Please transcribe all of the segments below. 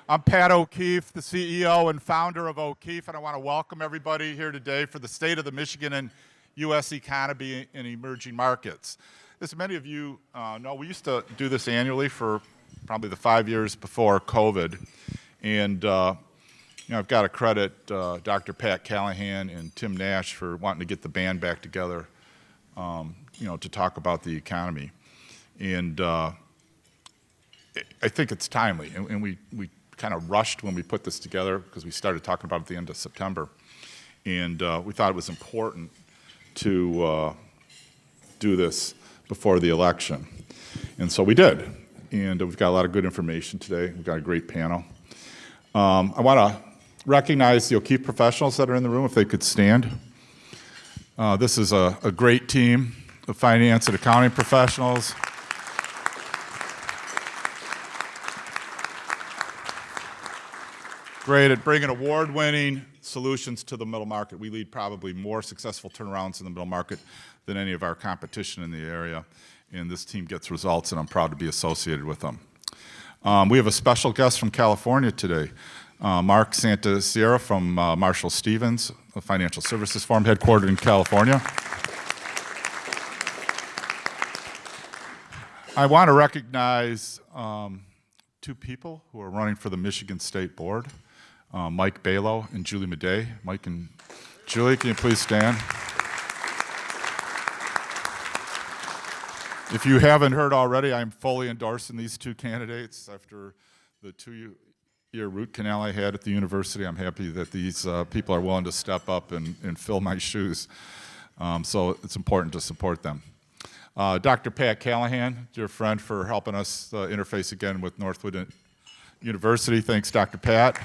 I'm Pat O'Keefe, the CEO and founder of O'Keefe, and I want to welcome everybody here today for the State of the Michigan and U.S. Economy in Emerging Markets. As many of you know, we used to do this annually for probably the 5 years before COVID, and I've got to credit Dr. Pat Callahan and Tim Nash for wanting to get the band back together, to talk about the economy. And I think it's timely, and we kind of rushed when we put this together because we started talking about it at the end of September. And we thought it was important to do this before the election. And so we did. And we've got a lot of good information today. We've got a great panel. I want to recognize the O'Keefe professionals that are in the room, if they could stand. This is a great team of finance and accounting professionals. Great at bringing award-winning solutions to the middle market. We lead probably more successful turnarounds in the middle market than any of our competition in the area, and this team gets results, and I'm proud to be associated with them. We have a special guest from California today, Mark Santasierra from Marshall Stevens, a financial services firm headquartered in California. I want to recognize two people who are running for the Michigan State Board. Mike Balow and Julie Madej. Mike and Julie, can you please stand? If you haven't heard already, I'm fully endorsing these two candidates. After the 2-year root canal I had at the university, I'm happy that these people are willing to step up and fill my shoes. So it's important to support them. Dr. Pat Callahan, dear friend, for helping us interface again with Northwood University. Thanks, Dr. Pat.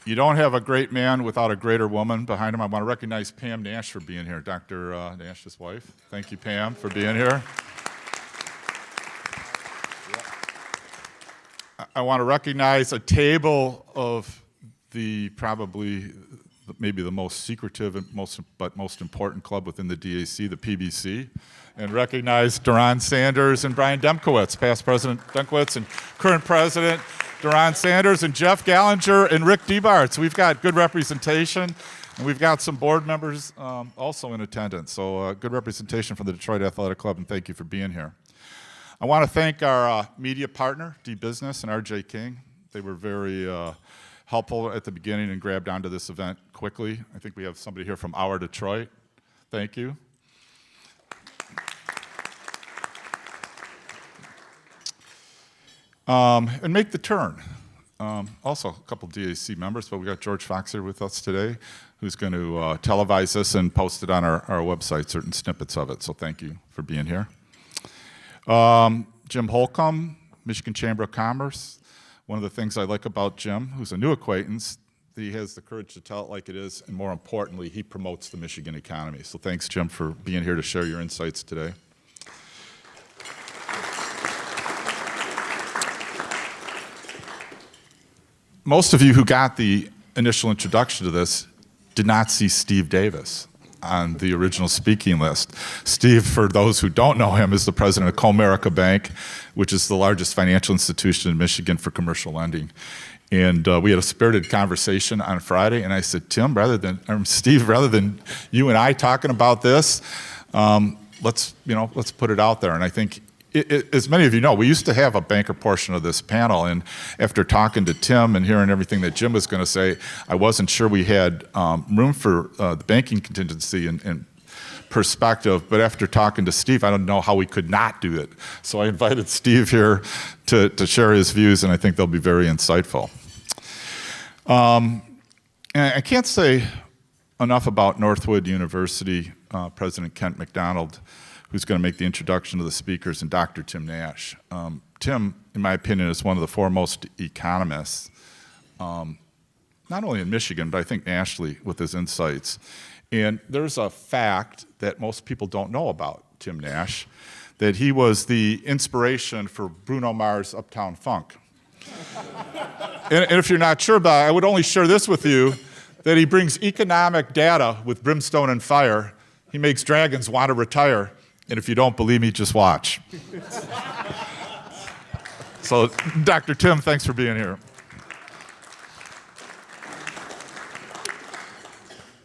You don't have a great man without a greater woman behind him. I want to recognize Pam Nash for being here, Dr. Nash's wife. Thank you, Pam, for being here. I want to recognize a table of maybe the most secretive and most important club within the DAC, the PBC, and recognize Doron Sanders and Brian Demkowitz, past President Demkowitz and current President Doron Sanders, and Jeff Gallinger and Rick DeBartz. We've got good representation, and we've got some board members also in attendance. So good representation from the Detroit Athletic Club, and thank you for being here. I want to thank our media partner, D-Business, and RJ King. They were very helpful at the beginning and grabbed onto this event quickly. I think we have somebody here from Our Detroit. Thank you. And Make the Turn. Also, a couple DAC members, but we got George Fox here with us today, who's going to televise this and post it on our website, certain snippets of it. So thank you for being here. Jim Holcomb, Michigan Chamber of Commerce. One of the things I like about Jim, who's a new acquaintance, he has the courage to tell it like it is, and more importantly, he promotes the Michigan economy. So thanks, Jim, for being here to share your insights today. Most of you who got the initial introduction to this did not see Steve Davis on the original speaking list. Steve, for those who don't know him, is the president of Comerica Bank, which is the largest financial institution in Michigan for commercial lending. And we had a spirited conversation on Friday, and I said, Steve, rather than you and I talking about this, let's put it out there. And I think, as many of you know, we used to have a banker portion of this panel, and after talking to Tim and hearing everything that Jim was going to say, I wasn't sure we had room for the banking contingency and perspective, but after talking to Steve, I don't know how we could not do it. So I invited Steve here to share his views, and I think they'll be very insightful. And I can't say enough about Northwood University President Kent McDonald, who's going to make the introduction to the speakers, and Dr. Tim Nash. Tim, in my opinion, is one of the foremost economists, not only in Michigan, but I think nationally with his insights. And there's a fact that most people don't know about Tim Nash, that he was the inspiration for Bruno Mars' Uptown Funk. And if you're not sure about it, I would only share this with you, that he brings economic data with brimstone and fire. He makes dragons want to retire. And if you don't believe me, just watch. So, Dr. Tim, thanks for being here.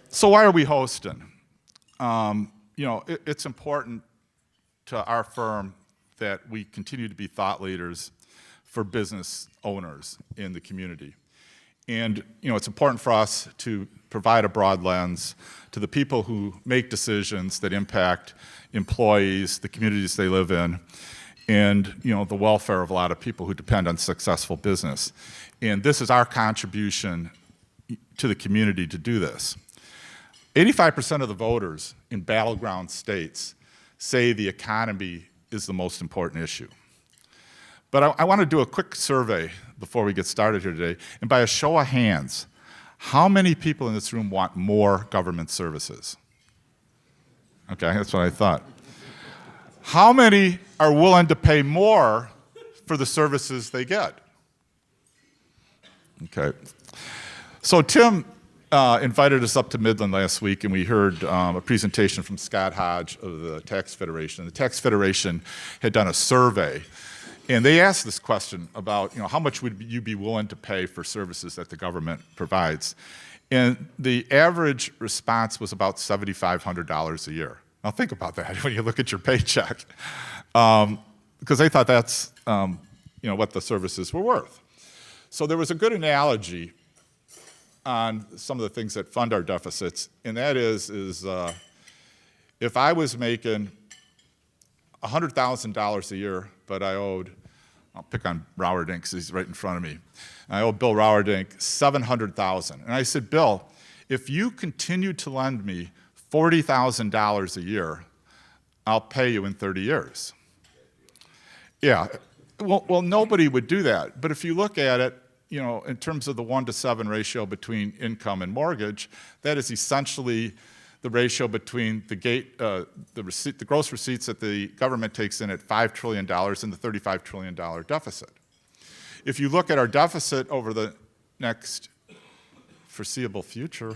So why are we hosting? It's important to our firm that we continue to be thought leaders for business owners in the community. And it's important for us to provide a broad lens to the people who make decisions that impact employees, the communities they live in, and the welfare of a lot of people who depend on successful business. And this is our contribution to the community to do this. 85% of the voters in battleground states say the economy is the most important issue. But I want to do a quick survey before we get started here today, and by a show of hands, how many people in this room want more government services? Okay, that's what I thought. How many are willing to pay more for the services they get? Okay. So Tim invited us up to Midland last week, and we heard a presentation from Scott Hodge of the Tax Federation. The Tax Federation had done a survey, and they asked this question about, how much would you be willing to pay for services that the government provides? And the average response was about $7,500 a year. Now think about that when you look at your paycheck, because they thought that's, what the services were worth. So there was a good analogy on some of the things that fund our deficits, and that is if I was making $100,000 a year, but I owed, I'll pick on Rowerdink because he's right in front of me. I owed Bill Rowerdink $700,000. And I said, Bill, if you continue to lend me $40,000 a year, I'll pay you in 30 years. Yeah, well, nobody would do that. But if you look at it, in terms of the 1-to-7 ratio between income and mortgage, that is essentially the ratio between the gross receipts that the government takes in at $5 trillion and the $35 trillion deficit. If you look at our deficit over the next foreseeable future,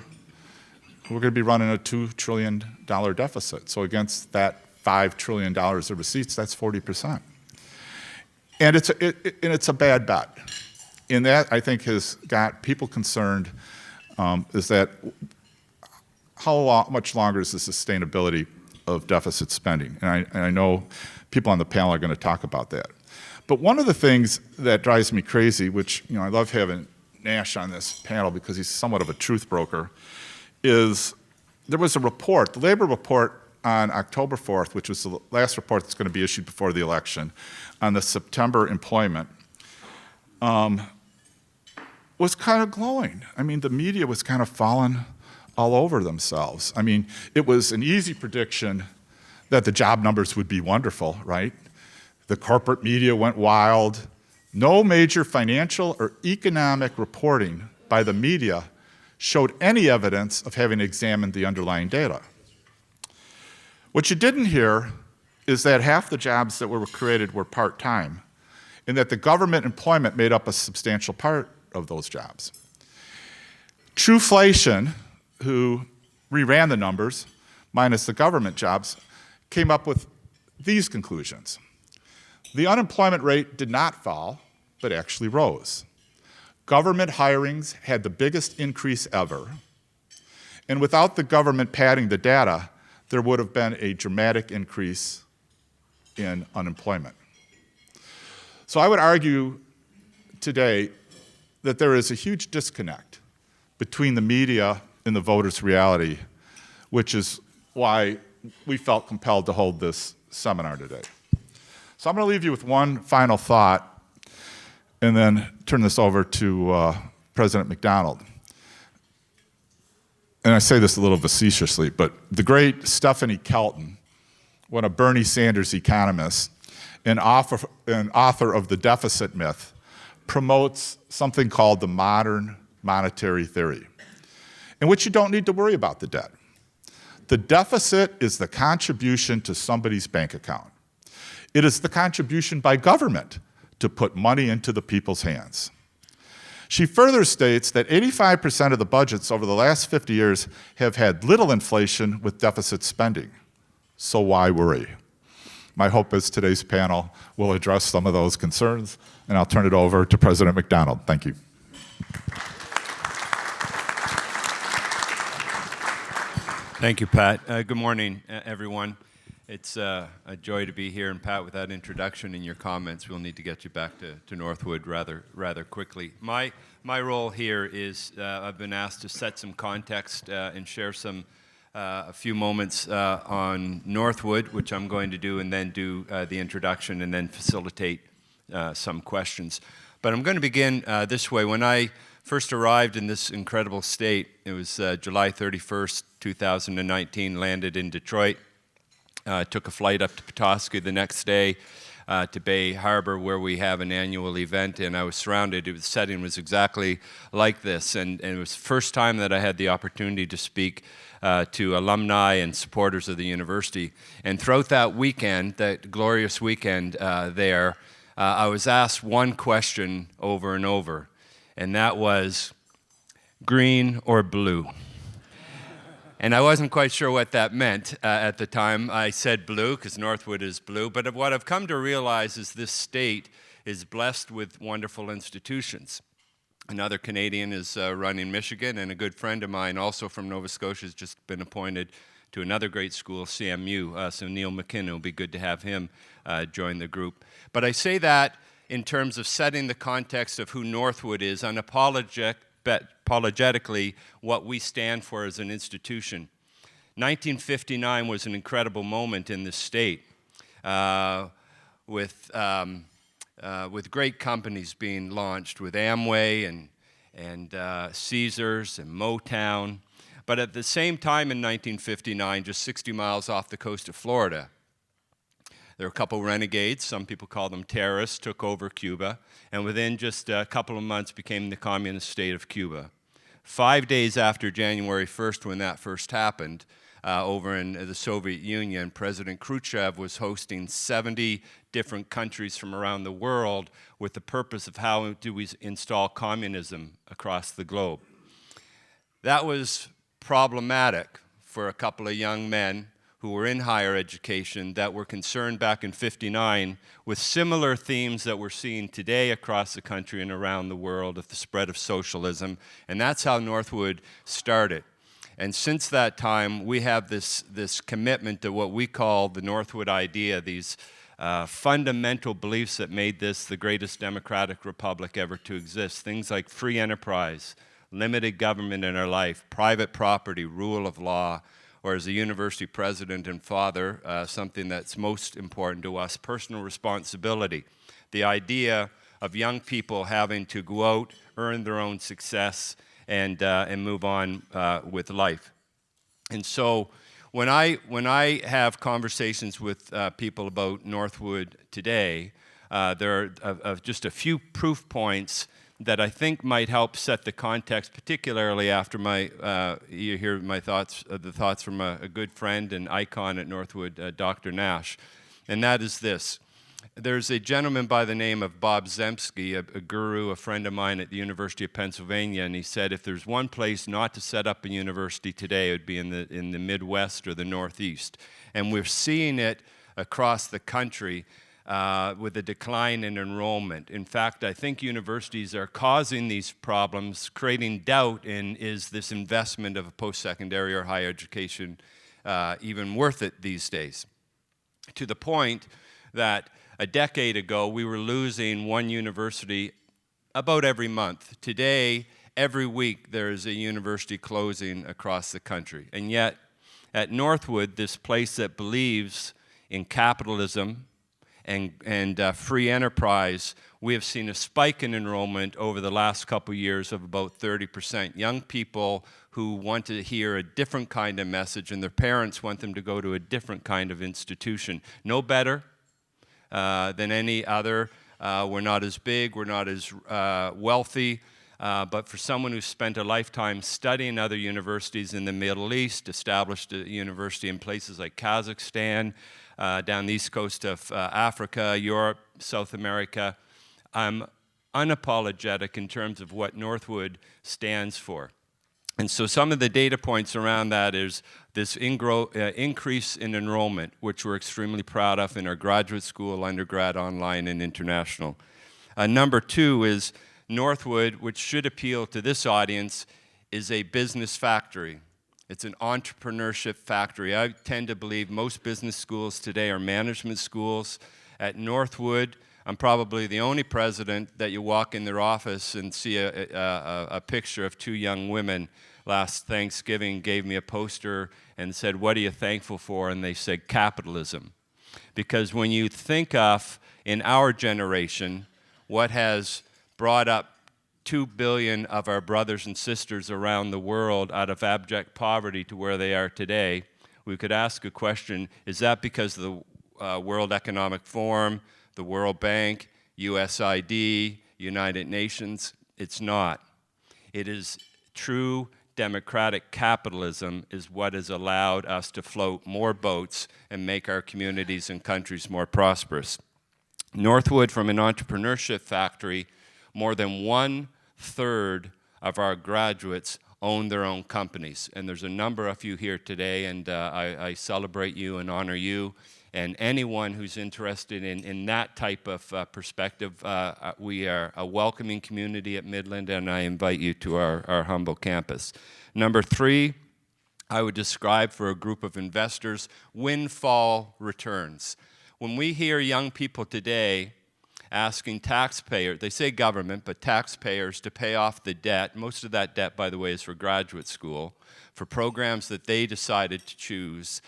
we're going to be running a $2 trillion deficit. So against that $5 trillion of receipts, that's 40%. And it's a bad bet. And that, I think, has got people concerned, is that how much longer is the sustainability of deficit spending? And I know people on the panel are going to talk about that. But one of the things that drives me crazy, which I love having Nash on this panel because he's somewhat of a truth broker, is there was a report, the labor report on October 4th, which was the last report that's going to be issued before the election, on the September employment, was kind of glowing. I mean, the media was kind of falling all over themselves. I mean, it was an easy prediction that the job numbers would be wonderful, right? The corporate media went wild. No major financial or economic reporting by the media showed any evidence of having examined the underlying data. What you didn't hear is that half the jobs that were created were part-time, and that the government employment made up a substantial part of those jobs. Trueflation, who reran the numbers, minus the government jobs, came up with these conclusions. The unemployment rate did not fall, but actually rose. Government hirings had the biggest increase ever, and without the government padding the data, there would have been a dramatic increase in unemployment. So I would argue today that there is a huge disconnect between the media and the voters' reality, which is why we felt compelled to hold this seminar today. So I'm going to leave you with one final thought and then turn this over to President McDonald. And I say this a little facetiously, but the great Stephanie Kelton, one of Bernie Sanders' economists, and author of The Deficit Myth, promotes something called the modern monetary theory, in which you don't need to worry about the debt. The deficit is the contribution to somebody's bank account. It is the contribution by government to put money into the people's hands. She further states that 85% of the budgets over the last 50 years have had little inflation with deficit spending. So why worry? My hope is today's panel will address some of those concerns, and I'll turn it over to President McDonald. Thank you. Thank you, Pat. Good morning, everyone. It's a joy to be here, and Pat, with that introduction and your comments, we'll need to get you back to Northwood rather quickly. My role here is I've been asked to set some context and share a few moments on Northwood, which I'm going to do, and then do the introduction and then facilitate some questions. But I'm going to begin this way. When I first arrived in this incredible state, it was July 31st, 2019, landed in Detroit. Took a flight up to Petoskey the next day to Bay Harbor, where we have an annual event, and I was surrounded. The setting was exactly like this, and it was the first time that I had the opportunity to speak to alumni and supporters of the university. And throughout that weekend, that glorious weekend there, I was asked one question over and over, and that was, green or blue? And I wasn't quite sure what that meant at the time. I said blue because Northwood is blue, but what I've come to realize is this state is blessed with wonderful institutions. Another Canadian is running Michigan, and a good friend of mine, also from Nova Scotia, has just been appointed to another great school, CMU. So Neil McKinnon, will be good to have him join the group. But I say that in terms of setting the context of who Northwood is, unapologetically what we stand for as an institution. 1959 was an incredible moment in this state with great companies being launched, with Amway and Caesars and Motown. But at the same time in 1959, just 60 miles off the coast of Florida, there were a couple renegades, some people call them terrorists, took over Cuba, and within just a couple of months became the communist state of Cuba. 5 days after January 1st, when that first happened, over in the Soviet Union, President Khrushchev was hosting 70 different countries from around the world with the purpose of how do we install communism across the globe. That was problematic for a couple of young men who were in higher education that were concerned back in '59 with similar themes that we're seeing today across the country and around the world of the spread of socialism. And that's how Northwood started. And since that time, we have this commitment to what we call the Northwood idea, these fundamental beliefs that made this the greatest democratic republic ever to exist. Things like free enterprise, limited government in our life, private property, rule of law, or as a university president and father, something that's most important to us, personal responsibility. The idea of young people having to go out, earn their own success, and move on with life. And so when I have conversations with people about Northwood today, there are just a few proof points that I think might help set the context, particularly after you hear my thoughts, the thoughts from a good friend and icon at Northwood, Dr. Nash, and that is this. There's a gentleman by the name of Bob Zemsky, a guru, a friend of mine at the University of Pennsylvania, and he said if there's one place not to set up a university today, it would be in the Midwest or the Northeast. And we're seeing it across the country with a decline in enrollment. In fact, I think universities are causing these problems, creating doubt in is this investment of a post-secondary or higher education even worth it these days? To the point that a decade ago, we were losing one university about every month. Today, every week, there's a university closing across the country. And yet, at Northwood, this place that believes in capitalism and free enterprise, we have seen a spike in enrollment over the last couple years of about 30%. Young people who want to hear a different kind of message, and their parents want them to go to a different kind of institution. No better than any other. We're not as big, we're not as wealthy, but for someone who's spent a lifetime studying other universities in the Middle East, established a university in places like Kazakhstan, down the east coast of Africa, Europe, South America, I'm unapologetic in terms of what Northwood stands for. And so some of the data points around that is this increase in enrollment, which we're extremely proud of in our graduate school, undergrad, online, and international. Number two is Northwood, which should appeal to this audience, is a business factory. It's an entrepreneurship factory. I tend to believe most business schools today are management schools. At Northwood, I'm probably the only president that you walk in their office and see a picture of two young women. Last Thanksgiving gave me a poster and said, "What are you thankful for?" And they said, "Capitalism." Because when you think of, in our generation, what has brought up 2 billion of our brothers and sisters around the world out of abject poverty to where they are today, we could ask a question, is that because of the World Economic Forum, the World Bank, USAID, United Nations? It's not. It is true democratic capitalism is what has allowed us to float more boats and make our communities and countries more prosperous. Northwood, from an entrepreneurship factory, more than 1/3 of our graduates own their own companies. And there's a number of you here today, and I celebrate you and honor you. And anyone who's interested in that type of perspective, we are a welcoming community at Midland, and I invite you to our humble campus. Number three, I would describe for a group of investors, windfall returns. When we hear young people today asking taxpayers, they say government, but taxpayers to pay off the debt, most of that debt, by the way, is for graduate school, for programs that they decided to choose,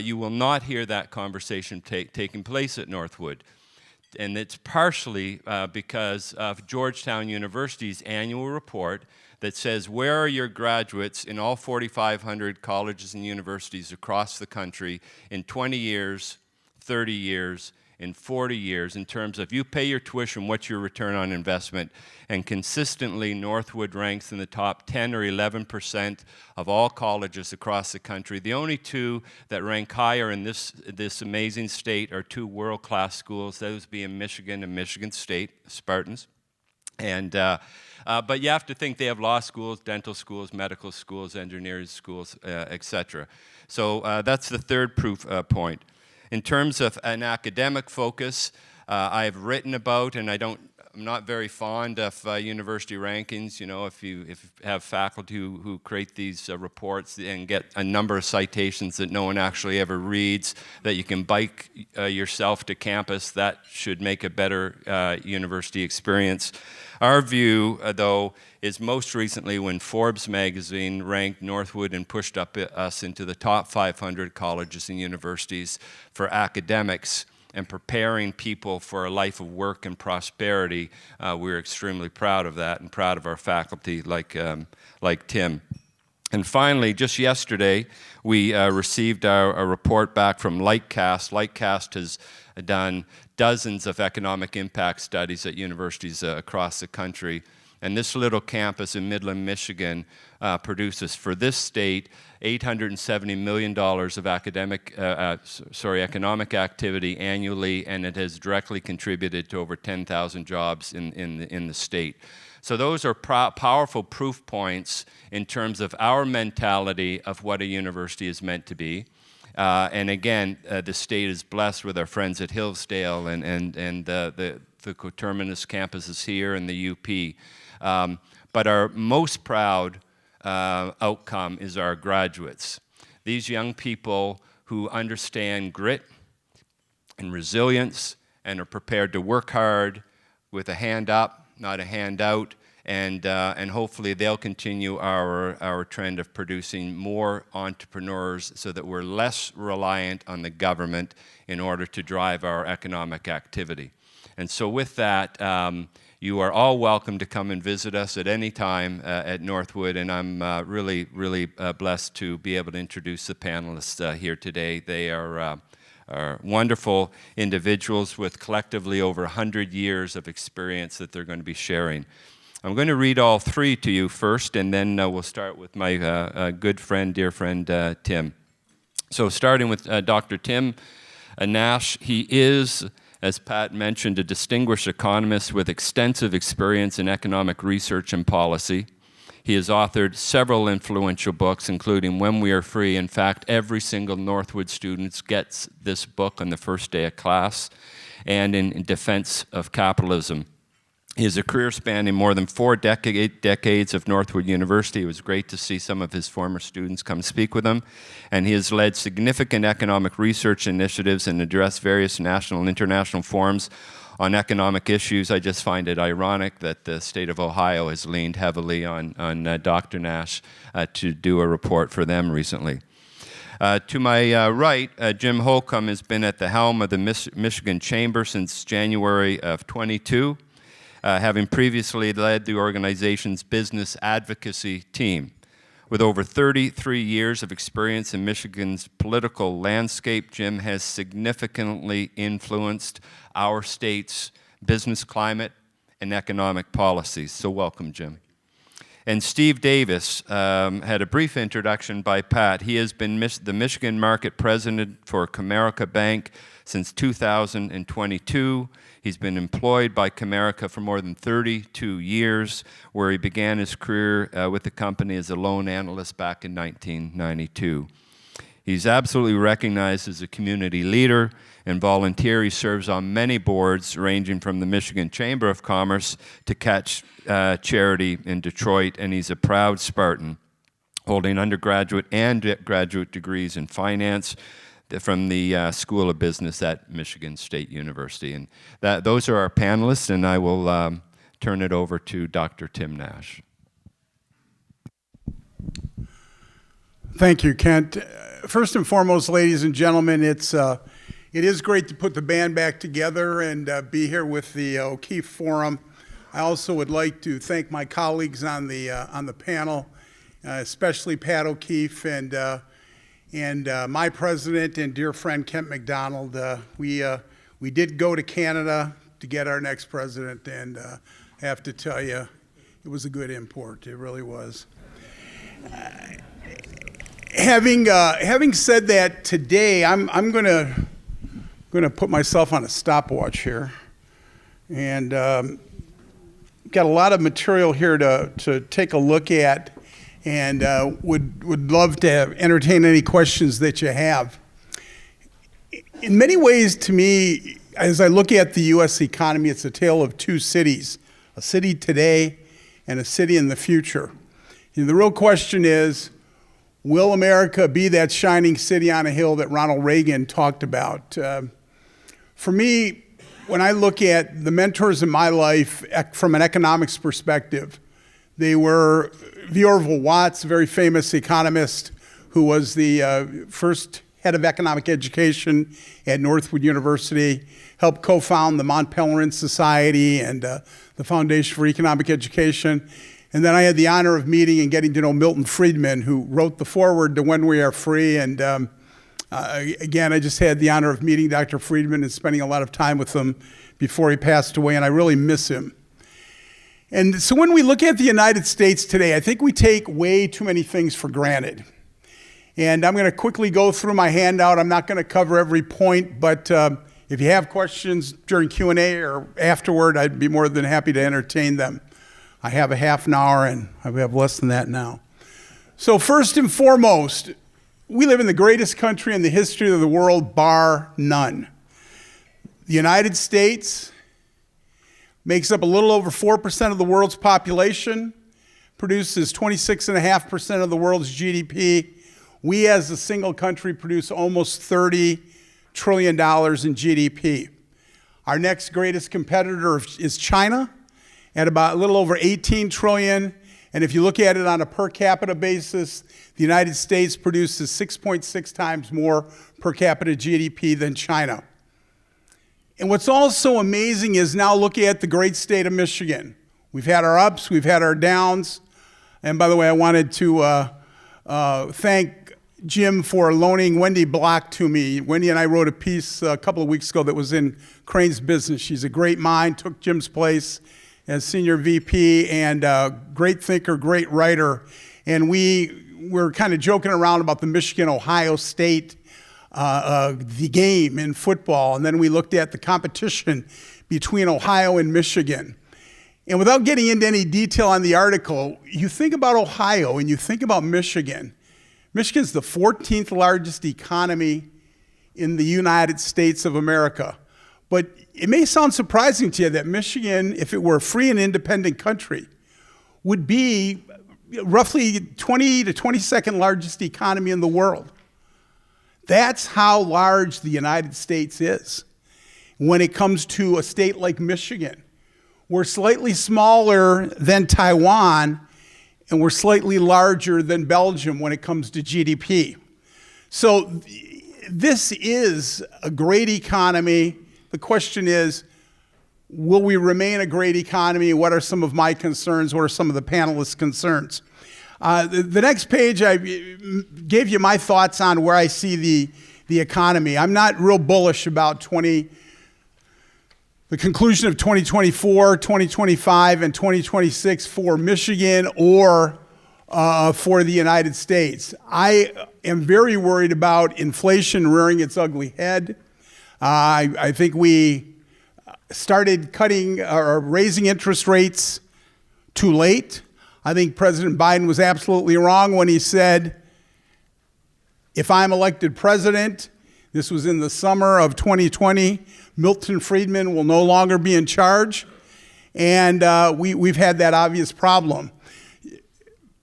you will not hear that conversation taking place at Northwood. And it's partially because of Georgetown University's annual report that says, where are your graduates in all 4,500 colleges and universities across the country in 20 years, 30 years, in 40 years, in terms of you pay your tuition, what's your return on investment? And consistently, Northwood ranks in the top 10 or 11% of all colleges across the country. The only two that rank higher in this amazing state are two world-class schools, those being Michigan and Michigan State, Spartans. And but you have to think they have law schools, dental schools, medical schools, engineering schools, etc. So that's the third proof point. In terms of an academic focus, I've written about, and I'm not very fond of university rankings. You know, if you have faculty who create these reports and get a number of citations that no one actually ever reads, that you can bike yourself to campus, that should make a better university experience. Our view, though, is most recently when Forbes magazine ranked Northwood and pushed up us into the top 500 colleges and universities for academics and preparing people for a life of work and prosperity. We're extremely proud of that and proud of our faculty like Tim. And finally, just yesterday, we received a report back from Lightcast. Lightcast has done dozens of economic impact studies at universities across the country. And this little campus in Midland, Michigan, produces for this state $870 million of economic activity annually, and it has directly contributed to over 10,000 jobs in the state. So those are powerful proof points in terms of our mentality of what a university is meant to be. And again, the state is blessed with our friends at Hillsdale and the coterminous campuses here and the UP. But our most proud outcome is our graduates. These young people who understand grit and resilience and are prepared to work hard with a hand up, not a hand out, and hopefully they'll continue our trend of producing more entrepreneurs so that we're less reliant on the government in order to drive our economic activity. And so with that, you are all welcome to come and visit us at any time at Northwood, and I'm really blessed to be able to introduce the panelists here today. They are wonderful individuals with collectively over 100 years of experience that they're going to be sharing. I'm going to read all three to you first, and then we'll start with my good friend, dear friend, Tim. So starting with Dr. Tim Nash, he is, as Pat mentioned, a distinguished economist with extensive experience in economic research and policy. He has authored several influential books, including When We Are Free. In fact, every single Northwood student gets this book on the first day of class, and in Defense of Capitalism. He has a career spanning more than 4 decades of Northwood University. It was great to see some of his former students come speak with him. And he has led significant economic research initiatives and addressed various national and international forums on economic issues. I just find it ironic that the state of Ohio has leaned heavily on Dr. Nash to do a report for them recently. To my right, Jim Holcomb has been at the helm of the Michigan Chamber since January of 22. Having previously led the organization's business advocacy team. With over 33 years of experience in Michigan's political landscape, Jim has significantly influenced our state's business climate and economic policies. So welcome, Jim. And Steve Davis had a brief introduction by Pat. He has been the Michigan Market President for Comerica Bank since 2022. He's been employed by Comerica for more than 32 years, where he began his career with the company as a loan analyst back in 1992. He's absolutely recognized as a community leader and volunteer. He serves on many boards, ranging from the Michigan Chamber of Commerce to Catch Charity in Detroit, and he's a proud Spartan, holding undergraduate and graduate degrees in finance from the School of Business at Michigan State University. And those are our panelists, and I will turn it over to Dr. Tim Nash. Thank you, Kent. First and foremost, ladies and gentlemen, it is great to put the band back together and be here with the O'Keefe Forum. I also would like to thank my colleagues on the panel, especially Pat O'Keefe and my president and dear friend Kent McDonald. We did go to Canada to get our next president, and I have to tell you, it was a good import. It really was. Having said that, today I'm gonna put myself on a stopwatch here, and got a lot of material here to take a look at. And would love to entertain any questions that you have. In many ways, to me, as I look at the U.S. economy, it's a tale of two cities, a city today and a city in the future. And the real question is, will America be that shining city on a hill that Ronald Reagan talked about? For me, when I look at the mentors in my life from an economics perspective, they were V. Orville Watts, a very famous economist who was the first head of economic education at Northwood University, helped co-found the Mont Pelerin Society and the Foundation for Economic Education. And then I had the honor of meeting and getting to know Milton Friedman, who wrote the foreword to When We Are Free. And again, I just had the honor of meeting Dr. Friedman and spending a lot of time with him before he passed away, and I really miss him. And so when we look at the United States today, I think we take way too many things for granted. And I'm going to quickly go through my handout. I'm not going to cover every point, but if you have questions during Q&A or afterward, I'd be more than happy to entertain them. I have a half an hour, and I have less than that now. So first and foremost, we live in the greatest country in the history of the world, bar none. The United States makes up a little over 4% of the world's population, produces 26.5% of the world's GDP. We as a single country produce almost $30 trillion in GDP. Our next greatest competitor is China at about a little over 18 trillion. And if you look at it on a per capita basis, the United States produces 6.6 times more per capita GDP than China. And what's also amazing is now looking at the great state of Michigan. We've had our ups, we've had our downs. And by the way, I wanted to thank Jim for loaning Wendy Block to me. Wendy and I wrote a piece a couple of weeks ago that was in Crane's Business. She's a great mind, took Jim's place as senior VP, and great thinker, great writer. And we were kind of joking around about the Michigan-Ohio State the game in football, and then we looked at the competition between Ohio and Michigan. And without getting into any detail on the article, you think about Ohio and you think about Michigan. Michigan's the 14th largest economy in the United States of America. But it may sound surprising to you that Michigan, if it were a free and independent country, would be roughly 20 to 22nd largest economy in the world. That's how large the United States is. When it comes to a state like Michigan, we're slightly smaller than Taiwan, and we're slightly larger than Belgium when it comes to GDP. So this is a great economy. The question is, will we remain a great economy? What are some of my concerns? What are some of the panelists' concerns? The next page, I gave you my thoughts on where I see the economy. I'm not real bullish about the conclusion of 2024, 2025, and 2026 for Michigan or for the United States. I am very worried about inflation rearing its ugly head. I think we started cutting or raising interest rates too late. I think President Biden was absolutely wrong when he said, if I'm elected president, this was in the summer of 2020, Milton Friedman will no longer be in charge. And we've had that obvious problem.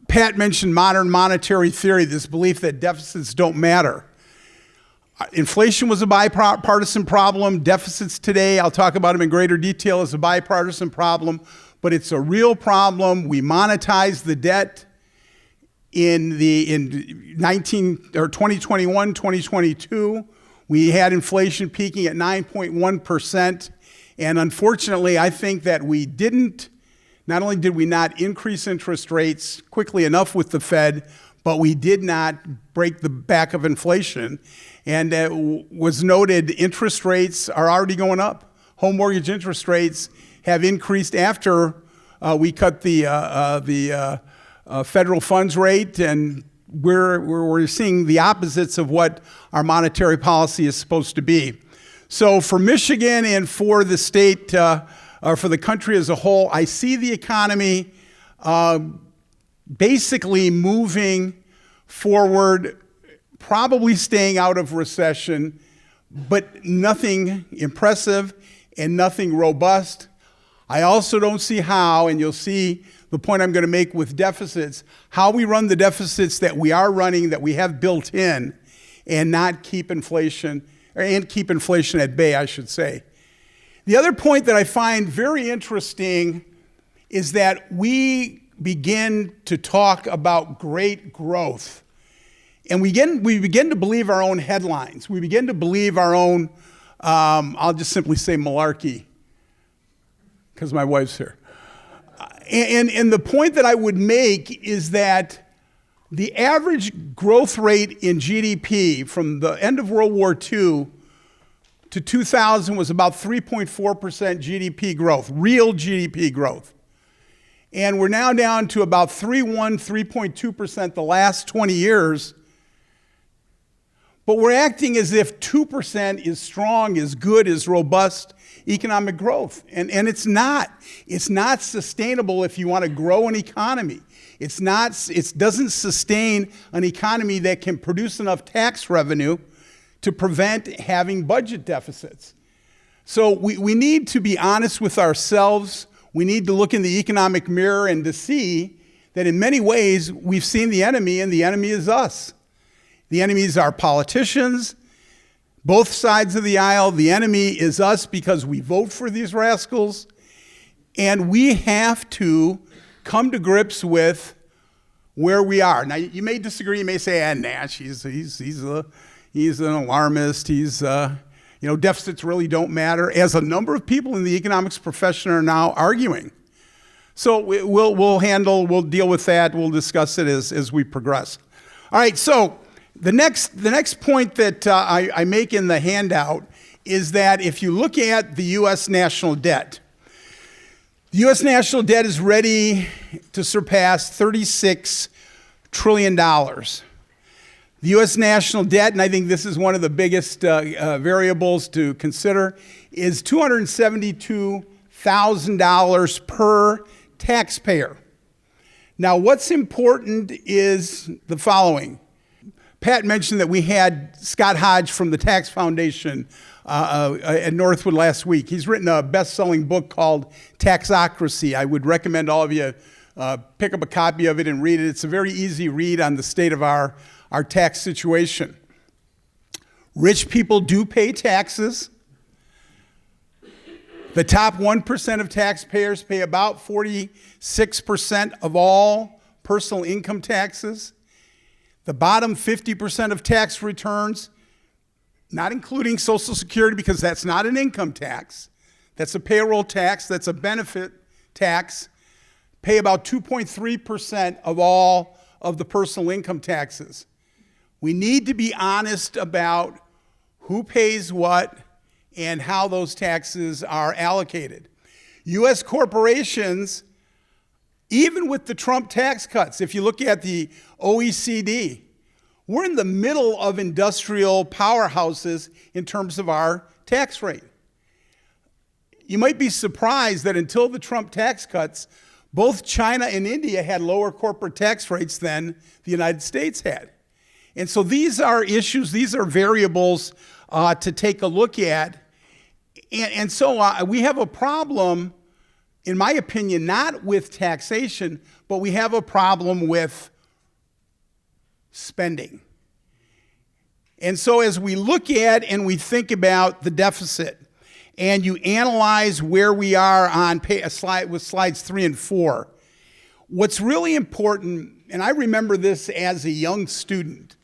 Pat mentioned modern monetary theory, this belief that deficits don't matter. Inflation was a bipartisan problem. Deficits today, I'll talk about them in greater detail, is a bipartisan problem, but it's a real problem. We monetized the debt in 2021, 2022. We had inflation peaking at 9.1%. And unfortunately, I think that not only did we not increase interest rates quickly enough with the Fed, but we did not break the back of inflation. And it was noted, interest rates are already going up. Home mortgage interest rates have increased after we cut the federal funds rate, and we're seeing the opposites of what our monetary policy is supposed to be. So for Michigan and for the state, or for the country as a whole, I see the economy basically moving forward, probably staying out of recession, but nothing impressive and nothing robust. I also don't see how, and you'll see the point I'm going to make with deficits, how we run the deficits that we are running, that we have built in, and not keep inflation, and keep inflation at bay, I should say. The other point that I find very interesting is that we begin to talk about great growth. And we begin to believe our own headlines. We begin to believe our own, I'll just simply say malarkey, because my wife's here. And the point that I would make is that the average growth rate in GDP from the end of World War II to 2000 was about 3.4% GDP growth, real GDP growth. And we're now down to about 3.2% the last 20 years. But we're acting as if 2% is strong, is good, is robust economic growth. And it's not. It's not sustainable if you want to grow an economy. It doesn't sustain an economy that can produce enough tax revenue to prevent having budget deficits. So we need to be honest with ourselves. We need to look in the economic mirror and to see that in many ways we've seen the enemy, and the enemy is us. The enemy is our politicians, both sides of the aisle. The enemy is us because we vote for these rascals. And we have to come to grips with where we are. Now, you may disagree. You may say, Nash, he's an alarmist. Deficits really don't matter, as a number of people in the economics profession are now arguing. So we'll deal with that. We'll discuss it as we progress. All right, so the next point that I make in the handout is that if you look at the U.S. national debt, the U.S. national debt is ready to surpass $36 trillion. The U.S. national debt, and I think this is one of the biggest variables to consider, is 272 $100,000 per taxpayer. Now, what's important is the following. Pat mentioned that we had Scott Hodge from the Tax Foundation at Northwood last week. He's written a best-selling book called Taxocracy. I would recommend all of you pick up a copy of it and read it. It's a very easy read on the state of our tax situation. Rich people do pay taxes. The top 1% of taxpayers pay about 46% of all personal income taxes. The bottom 50% of tax returns, not including Social Security because that's not an income tax, that's a payroll tax, that's a benefit tax, pay about 2.3% of all of the personal income taxes. We need to be honest about who pays what and how those taxes are allocated. U.S. corporations, even with the Trump tax cuts, if you look at the OECD, we're in the middle of industrial powerhouses in terms of our tax rate. You might be surprised that until the Trump tax cuts, both China and India had lower corporate tax rates than the United States had. And so these are issues, these are variables to take a look at. And so we have a problem, in my opinion, not with taxation, but we have a problem with spending. And so as we look at and we think about the deficit, and you analyze where we are on with slides 3 and 4, what's really important, and I remember this as a young student,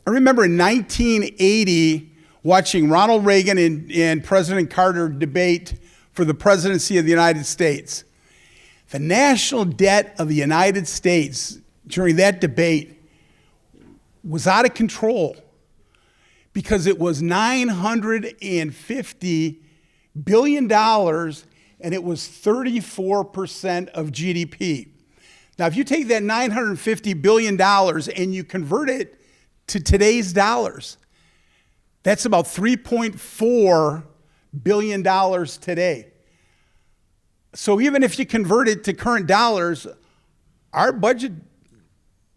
I remember in 1980 watching Ronald Reagan and President Carter debate for the presidency of the United States. The national debt of the United States during that debate was out of control because it was $950 billion and it was 34% of GDP. Now, if you take that $950 billion and you convert it to today's dollars, that's about $3.4 billion today. So even if you convert it to current dollars, our budget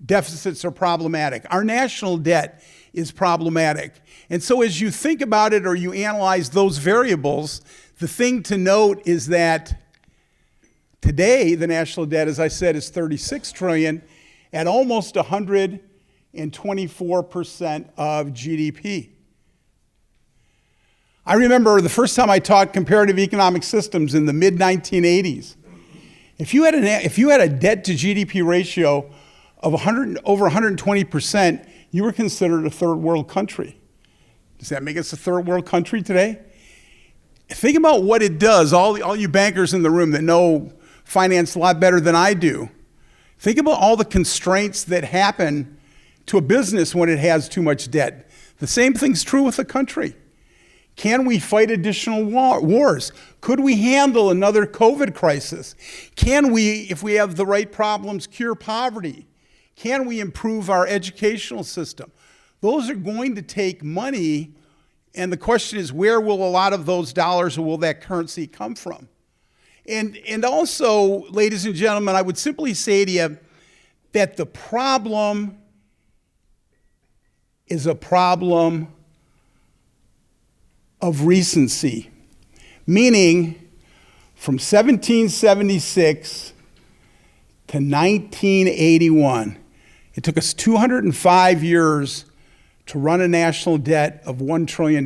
deficits are problematic. Our national debt is problematic. And so as you think about it or you analyze those variables, the thing to note is that today the national debt, as I said, is $36 trillion at almost 124% of GDP. I remember the first time I taught comparative economic systems in the mid-1980s. If you had a debt to GDP ratio of over 120%, you were considered a third world country. Does that make us a third world country today? Think about what it does, all you bankers in the room that know finance a lot better than I do. Think about all the constraints that happen to a business when it has too much debt. The same thing's true with a country. Can we fight additional wars? Could we handle another COVID crisis? Can we, if we have the right problems, cure poverty? Can we improve our educational system? Those are going to take money, and the question is, where will a lot of those dollars or will that currency come from? And also, ladies and gentlemen, I would simply say to you that the problem is a problem of recency, meaning from 1776 to 1981, it took us 205 years to run a national debt of $1 trillion.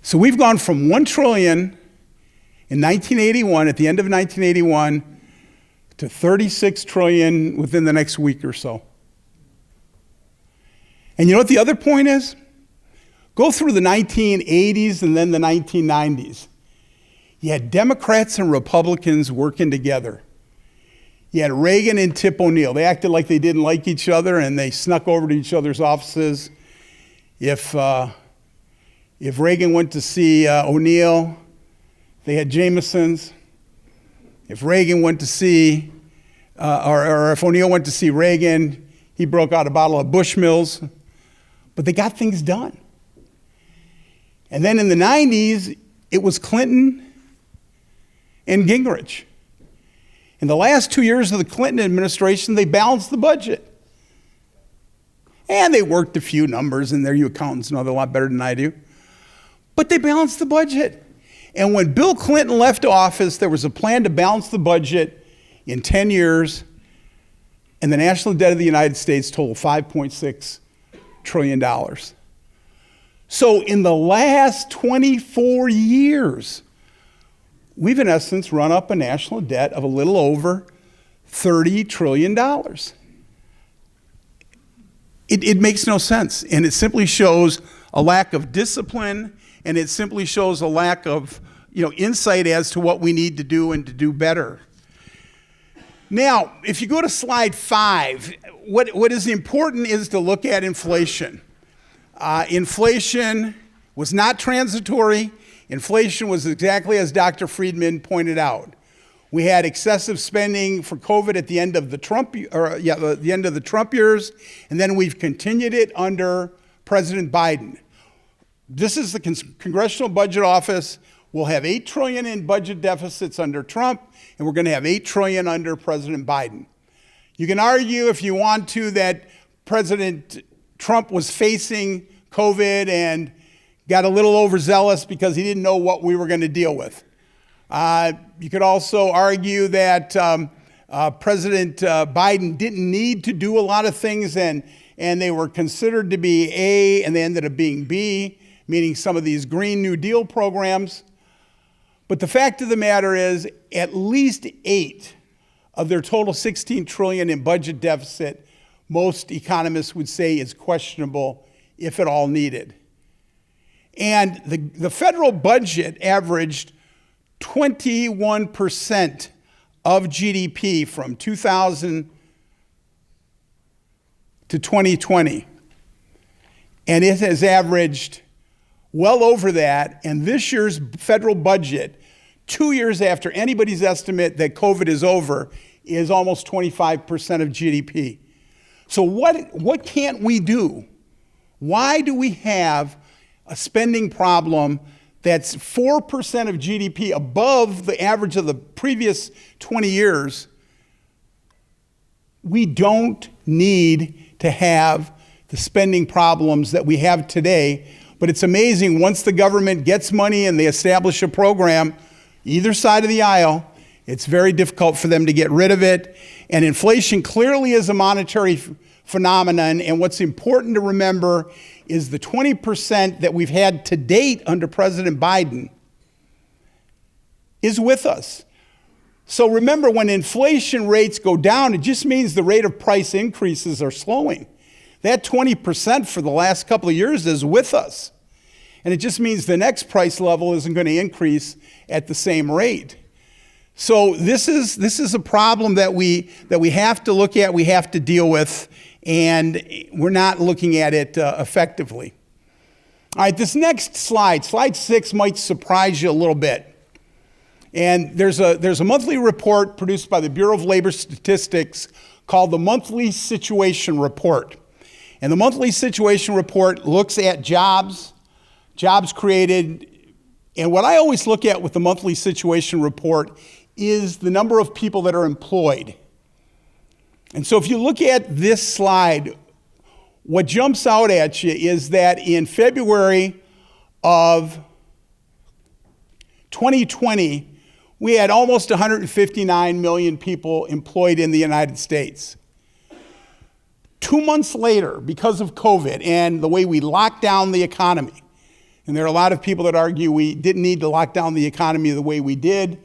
So we've gone from $1 trillion in 1981, at the end of 1981, to $36 trillion within the next week or so. And you know what the other point is? Go through the 1980s and then the 1990s. You had Democrats and Republicans working together. You had Reagan and Tip O'Neill. They acted like they didn't like each other, and they snuck over to each other's offices. If Reagan went to see O'Neill, they had Jamesons. If Reagan went to see, or if O'Neill went to see Reagan, he broke out a bottle of Bushmills. But they got things done. And then in the 90s, it was Clinton and Gingrich. In the last 2 years of the Clinton administration, they balanced the budget. And they worked a few numbers in there. You accountants know that a lot better than I do. But they balanced the budget. And when Bill Clinton left office, there was a plan to balance the budget in 10 years, and the national debt of the United States totaled $5.6 trillion. So in the last 24 years, we've in essence run up a national debt of a little over $30 trillion. It makes no sense, and it simply shows a lack of discipline, and it simply shows a lack of insight as to what we need to do and to do better. Now, if you go to slide 5, what is important is to look at inflation. Inflation was not transitory. Inflation was exactly as Dr. Friedman pointed out. We had excessive spending for COVID at the end of the Trump years, and then we've continued it under President Biden. This is the Congressional Budget Office. We'll have $8 trillion in budget deficits under Trump, and we're going to have $8 trillion under President Biden. You can argue, if you want to, that President Trump was facing COVID and got a little overzealous because he didn't know what we were going to deal with. You could also argue that President Biden didn't need to do a lot of things, and they were considered to be A, and they ended up being B, meaning some of these Green New Deal programs. But the fact of the matter is, at least 8 of their total $16 trillion in budget deficit, most economists would say is questionable, if at all needed. And the federal budget averaged 21% of GDP from 2000 to 2020. And it has averaged well over that, and this year's federal budget, 2 years after anybody's estimate that COVID is over, is almost 25% of GDP. So what can't we do? Why do we have a spending problem that's 4% of GDP above the average of the previous 20 years? We don't need to have the spending problems that we have today. But it's amazing, once the government gets money and they establish a program, either side of the aisle, it's very difficult for them to get rid of it. And inflation clearly is a monetary phenomenon. And what's important to remember is the 20% that we've had to date under President Biden is with us. So remember, when inflation rates go down, it just means the rate of price increases are slowing. That 20% for the last couple of years is with us. And it just means the next price level isn't going to increase at the same rate. So this is a problem that we have to look at, we have to deal with, and we're not looking at it effectively. All right, this next slide 6, might surprise you a little bit. And there's a monthly report produced by the Bureau of Labor Statistics called the Monthly Situation Report. And the Monthly Situation Report looks at jobs created, and what I always look at with the Monthly Situation Report is the number of people that are employed. And so if you look at this slide, what jumps out at you is that in February of 2020, we had almost 159 million people employed in the United States. 2 months later, because of COVID and the way we locked down the economy, and there are a lot of people that argue we didn't need to lock down the economy the way we did.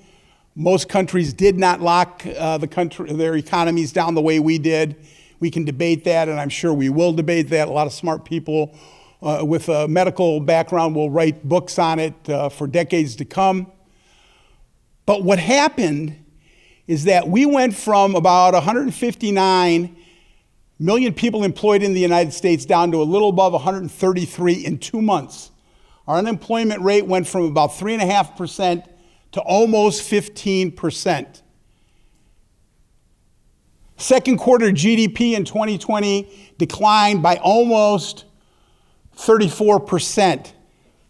Most countries did not lock their economies down the way we did. We can debate that, and I'm sure we will debate that. A lot of smart people with a medical background will write books on it for decades to come. But what happened is that we went from about 159 million people employed in the United States down to a little above 133 in 2 months. Our unemployment rate went from about 3.5% to almost 15%. Second quarter GDP in 2020 declined by almost 34%.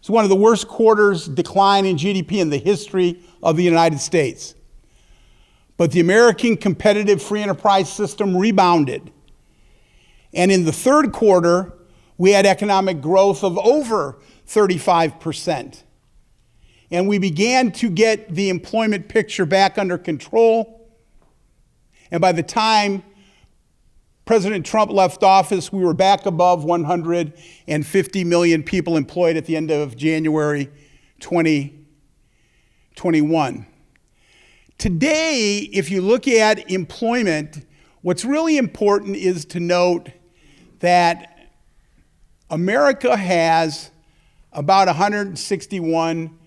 It's one of the worst quarters decline in GDP in the history of the United States. But the American competitive free enterprise system rebounded. And in the third quarter, we had economic growth of over 35%. And we began to get the employment picture back under control. And by the time President Trump left office, we were back above 150 million people employed at the end of January 2021. Today, if you look at employment, what's really important is to note that America has about 161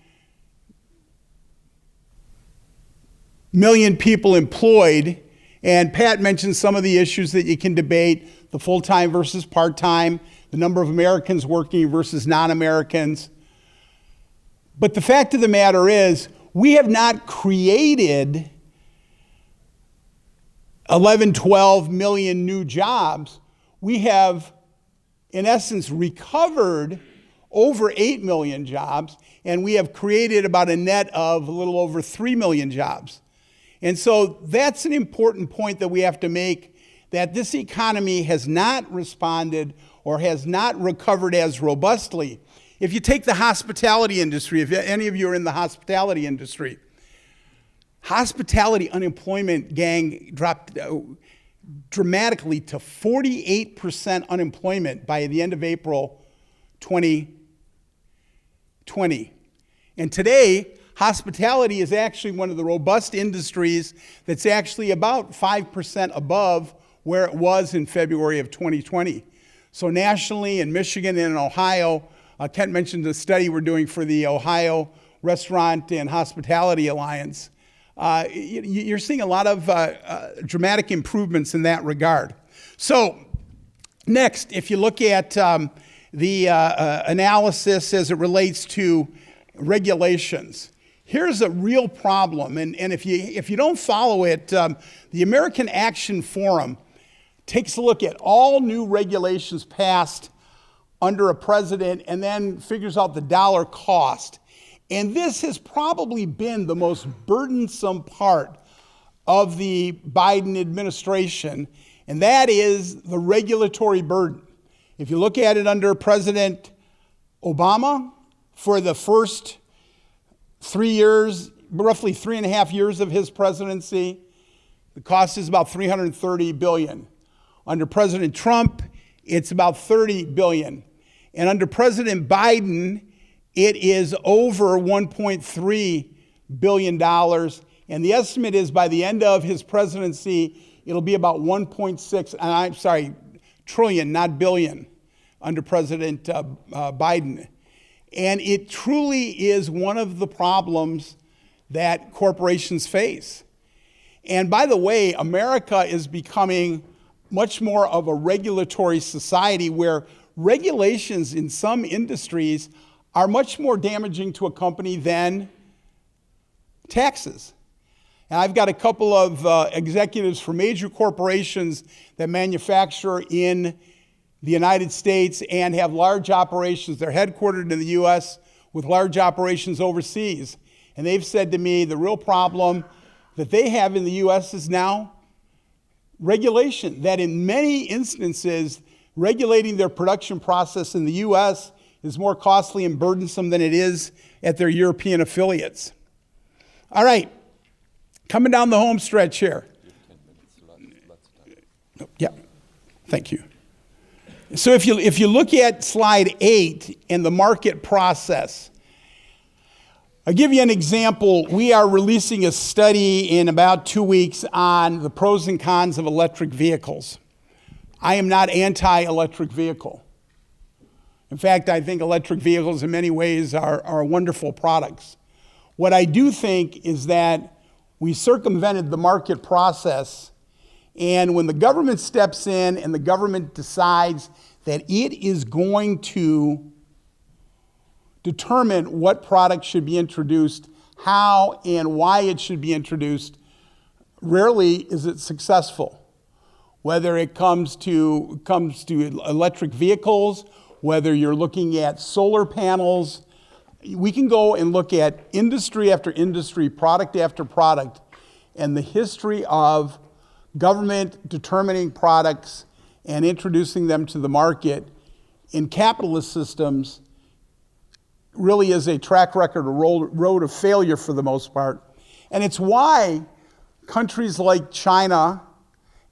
million people employed. And Pat mentioned some of the issues that you can debate, the full-time versus part-time, the number of Americans working versus non-Americans. But the fact of the matter is, we have not created 11, 12 million new jobs. We have, in essence, recovered over 8 million jobs, and we have created about a net of a little over 3 million jobs. And so that's an important point that we have to make, that this economy has not responded or has not recovered as robustly. If you take the hospitality industry, if any of you are in the hospitality industry, hospitality unemployment, gang, dropped dramatically to 48% unemployment by the end of April 2020. And today, hospitality is actually one of the robust industries that's actually about 5% above where it was in February of 2020. So nationally in Michigan and in Ohio, Kent mentioned the study we're doing for the Ohio Restaurant and Hospitality Alliance. You're seeing a lot of dramatic improvements in that regard. So next, if you look at the analysis as it relates to regulations, here's a real problem, and if you don't follow it, the American Action Forum takes a look at all new regulations passed under a president and then figures out the dollar cost. And this has probably been the most burdensome part of the Biden administration, and that is the regulatory burden. If you look at it under President Obama, for the first 3 years, roughly 3.5 years of his presidency, the cost is about $330 billion. Under President Trump, it's about $30 billion. And under President Biden, it is over $1.3 billion. And the estimate is by the end of his presidency, it'll be about 1.6 trillion, not billion, under President Biden. And it truly is one of the problems that corporations face. And by the way, America is becoming much more of a regulatory society where regulations in some industries are much more damaging to a company than taxes. And I've got a couple of executives for major corporations that manufacture in the United States and have large operations. They're headquartered in the U.S. with large operations overseas. And they've said to me the real problem that they have in the U.S. is now regulation, that in many instances, regulating their production process in the U.S. is more costly and burdensome than it is at their European affiliates. All right, coming down the home stretch here. Yeah, thank you. So if you look at slide 8 and the market process, I'll give you an example. We are releasing a study in about 2 weeks on the pros and cons of electric vehicles. I am not anti-electric vehicle. In fact, I think electric vehicles in many ways are wonderful products. What I do think is that we circumvented the market process, and when the government steps in and the government decides that it is going to determine what product should be introduced, how and why it should be introduced, rarely is it successful. Whether it comes to electric vehicles, whether you're looking at solar panels, we can go and look at industry after industry, product after product, and the history of government determining products and introducing them to the market in capitalist systems really is a track record, a road of failure for the most part. And it's why countries like China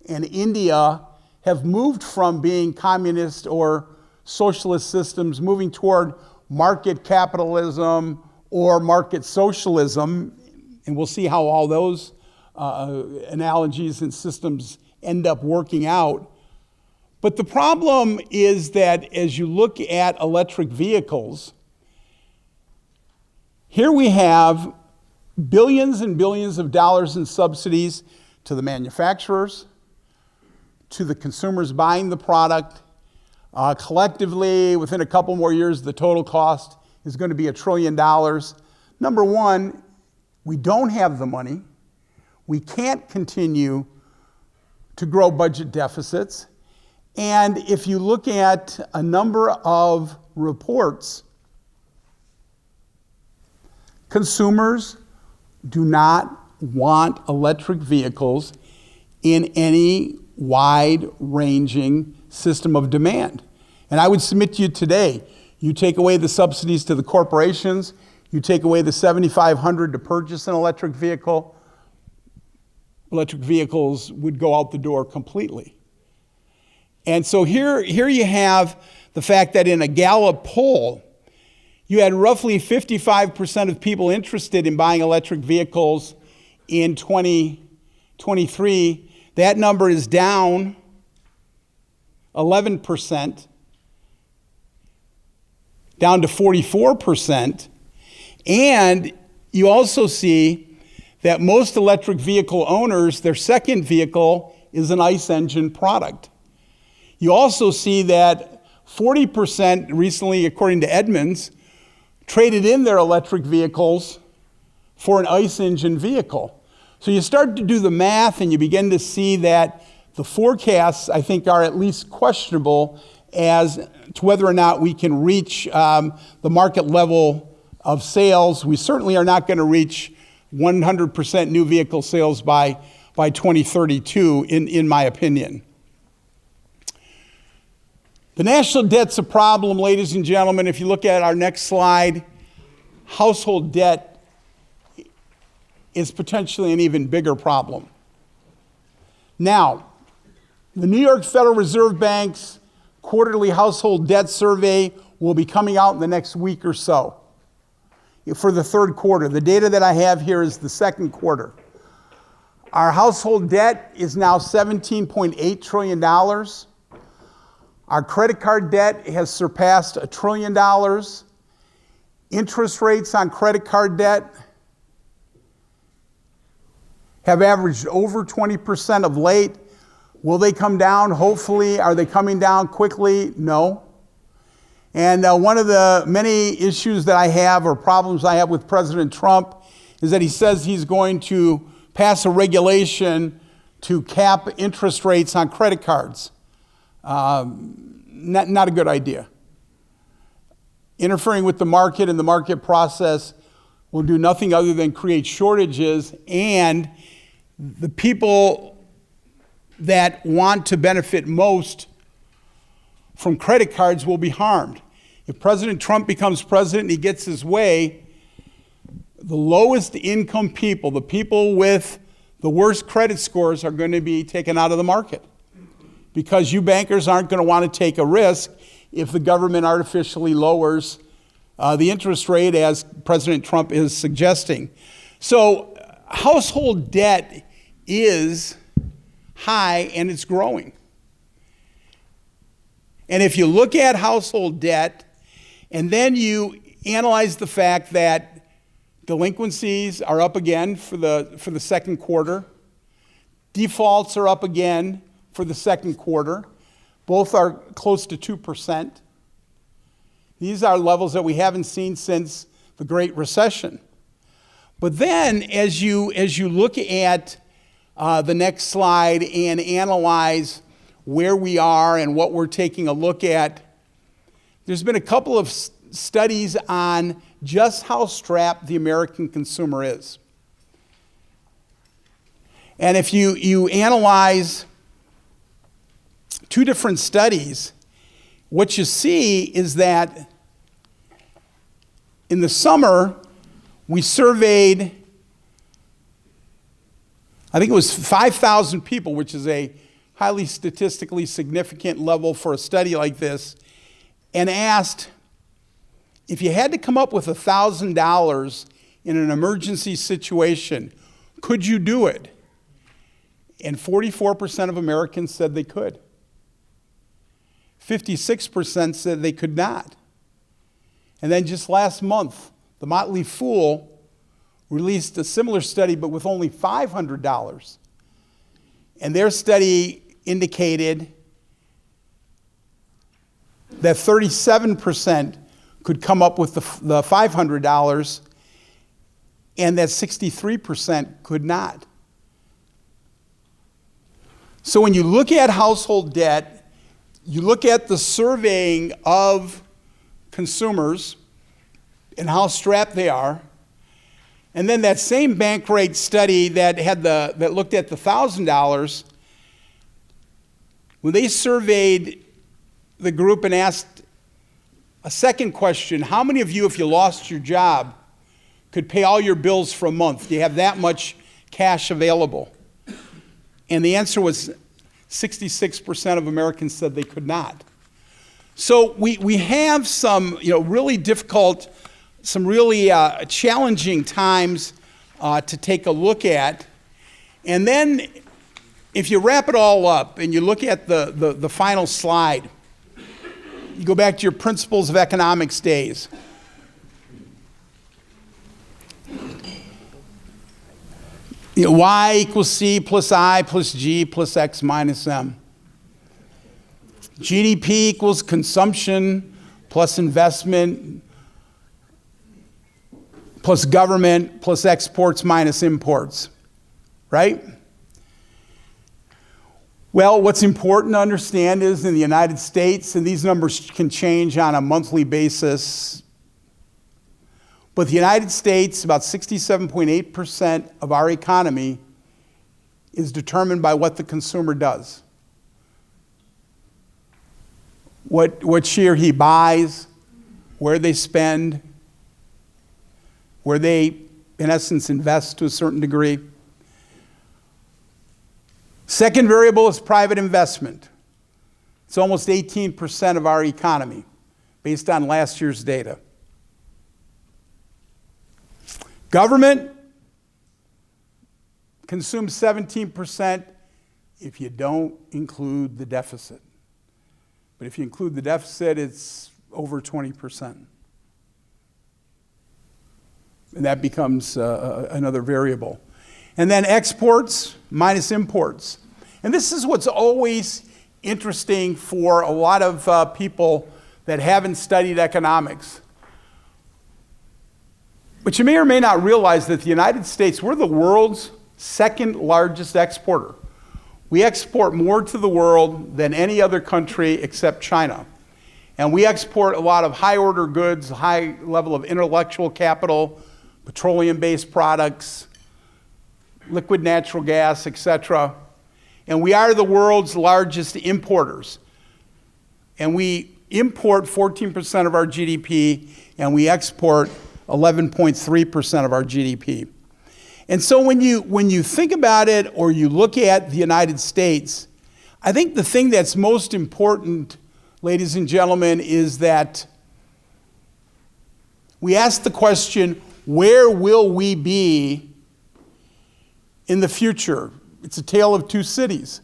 and India have moved from being communist or socialist systems, moving toward market capitalism or market socialism. And we'll see how all those analogies and systems end up working out. But the problem is that as you look at electric vehicles, here we have billions and billions of dollars in subsidies to the manufacturers, to the consumers buying the product. Collectively, within a couple more years, the total cost is going to be $1 trillion. Number one, we don't have the money. We can't continue to grow budget deficits. And if you look at a number of reports, consumers do not want electric vehicles in any wide-ranging system of demand. And I would submit to you today, you take away the subsidies to the corporations, you take away the $7,500 to purchase an electric vehicle, electric vehicles would go out the door completely. And so here you have the fact that in a Gallup poll, you had roughly 55% of people interested in buying electric vehicles in 2023. That number is down 11%, down to 44%. And you also see that most electric vehicle owners, their second vehicle is an ICE engine product. You also see that 40% recently, according to Edmunds, traded in their electric vehicles for an ICE engine vehicle. So you start to do the math and you begin to see that the forecasts, I think, are at least questionable as to whether or not we can reach the market level of sales. We certainly are not going to reach 100% new vehicle sales by 2032, in my opinion. The national debt's a problem, ladies and gentlemen. If you look at our next slide, household debt is potentially an even bigger problem. Now, the New York Federal Reserve Bank's quarterly household debt survey will be coming out in the next week or so for the third quarter. The data that I have here is the second quarter. Our household debt is now $17.8 trillion. Our credit card debt has surpassed $1 trillion. Interest rates on credit card debt have averaged over 20% of late. Will they come down? Hopefully. Are they coming down quickly? No. And one of the many issues that I have, or problems I have with President Trump, is that he says he's going to pass a regulation to cap interest rates on credit cards. Not a good idea. Interfering with the market and the market process will do nothing other than create shortages, and the people that want to benefit most from credit cards will be harmed. If President Trump becomes president and he gets his way, the lowest income people, the people with the worst credit scores, are going to be taken out of the market, because you bankers aren't going to want to take a risk if the government artificially lowers the interest rate, as President Trump is suggesting. So household debt is high and it's growing. And if you look at household debt and then you analyze the fact that delinquencies are up again for the second quarter, defaults are up again for the second quarter, both are close to 2%. These are levels that we haven't seen since the Great Recession. But then as you look at the next slide and analyze where we are and what we're taking a look at, there's been a couple of studies on just how strapped the American consumer is. And if you analyze two different studies, what you see is that in the summer, we surveyed, I think it was 5,000 people, which is a highly statistically significant level for a study like this, and asked, if you had to come up with $1,000 in an emergency situation, could you do it? And 44% of Americans said they could. 56% said they could not. And then just last month, the Motley Fool released a similar study, but with only $500. And their study indicated that 37% could come up with the $500, and that 63% could not. So when you look at household debt, you look at the surveying of consumers and how strapped they are, and then that same Bankrate study that looked at the $1,000, when they surveyed the group and asked a second question, how many of you, if you lost your job, could pay all your bills for a month? Do you have that much cash available? And the answer was 66% of Americans said they could not. So we have some really difficult, some really challenging times to take a look at. And then if you wrap it all up and you look at the final slide, you go back to your principles of economics days. Y equals C plus I plus G plus X minus M. GDP equals consumption plus investment plus government plus exports minus imports, right? Well, what's important to understand is in the United States, and these numbers can change on a monthly basis, but the United States, about 67.8% of our economy is determined by what the consumer does. What she or he buys, where they spend, where they, in essence, invest to a certain degree. Second variable is private investment. It's almost 18% of our economy, based on last year's data. Government consumes 17% if you don't include the deficit. But if you include the deficit, it's over 20%. And that becomes another variable. And then exports minus imports. And this is what's always interesting for a lot of people that haven't studied economics. But you may or may not realize that the United States, we're the world's second largest exporter. We export more to the world than any other country except China. And we export a lot of high order goods, high level of intellectual capital, petroleum-based products, liquid natural gas, etc. And we are the world's largest importers. And we import 14% of our GDP, and we export 11.3% of our GDP. And so when you think about it or you look at the United States, I think the thing that's most important, ladies and gentlemen, is that we ask the question, where will we be in the future? It's a tale of two cities.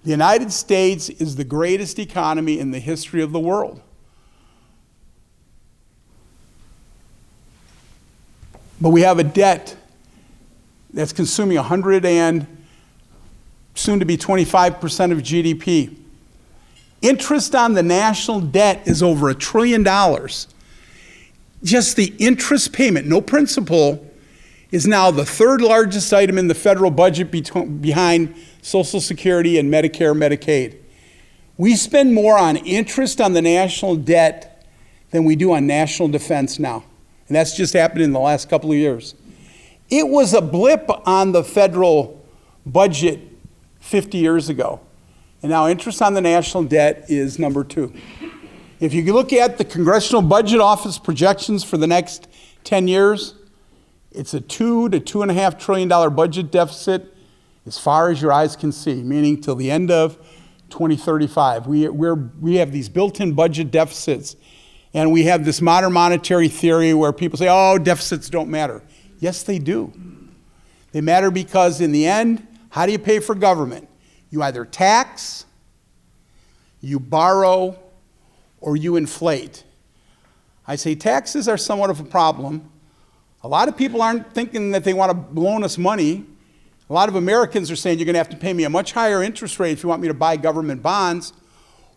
The United States is the greatest economy in the history of the world. But we have a debt that's consuming 100 and soon to be 25% of GDP. Interest on the national debt is over $1 trillion. Just the interest payment, no principal, is now the third largest item in the federal budget behind Social Security and Medicare, Medicaid. We spend more on interest on the national debt than we do on national defense now. And that's just happened in the last couple of years. It was a blip on the federal budget 50 years ago. And now interest on the national debt is number 2. If you look at the Congressional Budget Office projections for the next 10 years, it's a $2 to $2.5 trillion budget deficit as far as your eyes can see, meaning till the end of 2035. We have these built-in budget deficits, and we have this modern monetary theory where people say, oh, deficits don't matter. Yes, they do. They matter because in the end, how do you pay for government? You either tax, you borrow, or you inflate. I say taxes are somewhat of a problem. A lot of people aren't thinking that they want to loan us money. A lot of Americans are saying you're going to have to pay me a much higher interest rate if you want me to buy government bonds.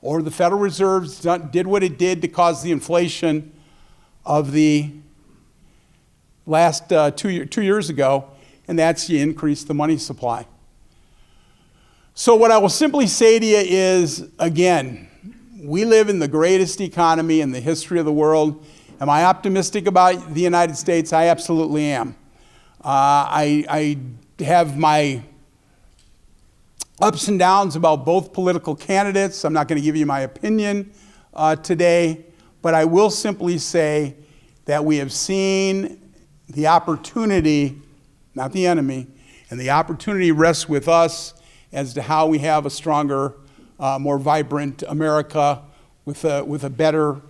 Or the Federal Reserve did what it did to cause the inflation of the last 2 years ago, and that's you increase the money supply. So what I will simply say to you is, again, we live in the greatest economy in the history of the world. Am I optimistic about the United States? I absolutely am. I have my ups and downs about both political candidates. I'm not going to give you my opinion today, but I will simply say that we have seen the opportunity, not the enemy, and the opportunity rests with us as to how we have a stronger, more vibrant America with a better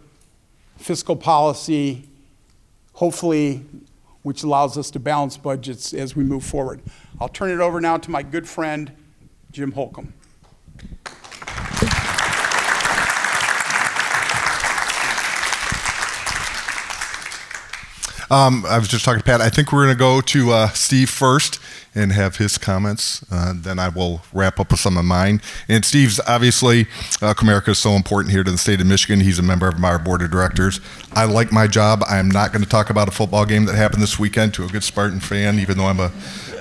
fiscal policy, hopefully, which allows us to balance budgets as we move forward. I'll turn it over now to my good friend, Jim Holcomb. I was just talking to Pat. I think we're going to go to Steve first and have his comments. Then I will wrap up with some of mine. And Steve's obviously, Comerica is so important here to the state of Michigan. He's a member of our board of directors. I like my job. I am not going to talk about a football game that happened this weekend to a good Spartan fan, even though I'm a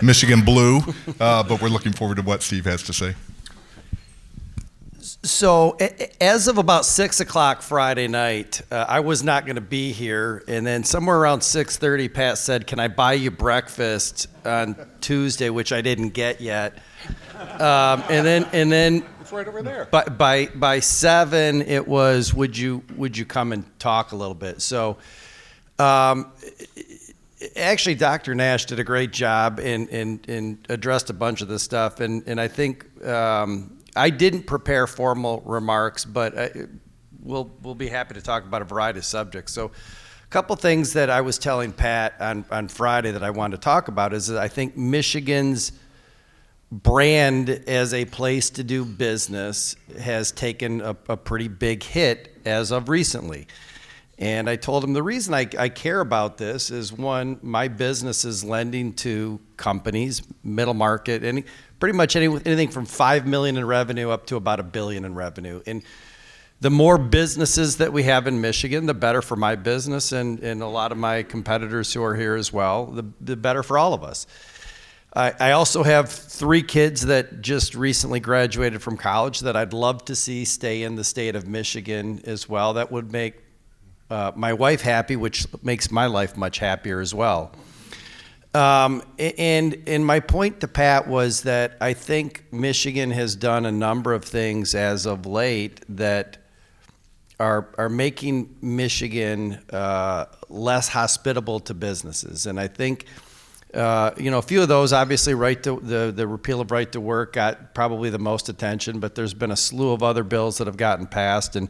Michigan Blue. But we're looking forward to what Steve has to say. So as of about 6 o'clock Friday night, I was not going to be here. And then somewhere around 6:30, Pat said, can I buy you breakfast on Tuesday, which I didn't get yet. And then It's right over there. by 7, it was, would you come and talk a little bit? So actually, Dr. Nash did a great job and addressed a bunch of this stuff. And I think I didn't prepare formal remarks, but we'll be happy to talk about a variety of subjects. So a couple things that I was telling Pat on Friday that I wanted to talk about is that I think Michigan's brand as a place to do business has taken a pretty big hit as of recently. And I told him the reason I care about this is, one, my business is lending to companies, middle market, pretty much anything from $5 million in revenue up to about $1 billion in revenue. And the more businesses that we have in Michigan, the better for my business and a lot of my competitors who are here as well, the better for all of us. I also have 3 kids that just recently graduated from college that I'd love to see stay in the state of Michigan as well. That would make my wife happy, which makes my life much happier as well. And my point to Pat was that I think Michigan has done a number of things as of late that are making Michigan less hospitable to businesses. And I think a few of those, obviously, the repeal of right to work got probably the most attention, but there's been a slew of other bills that have gotten passed, and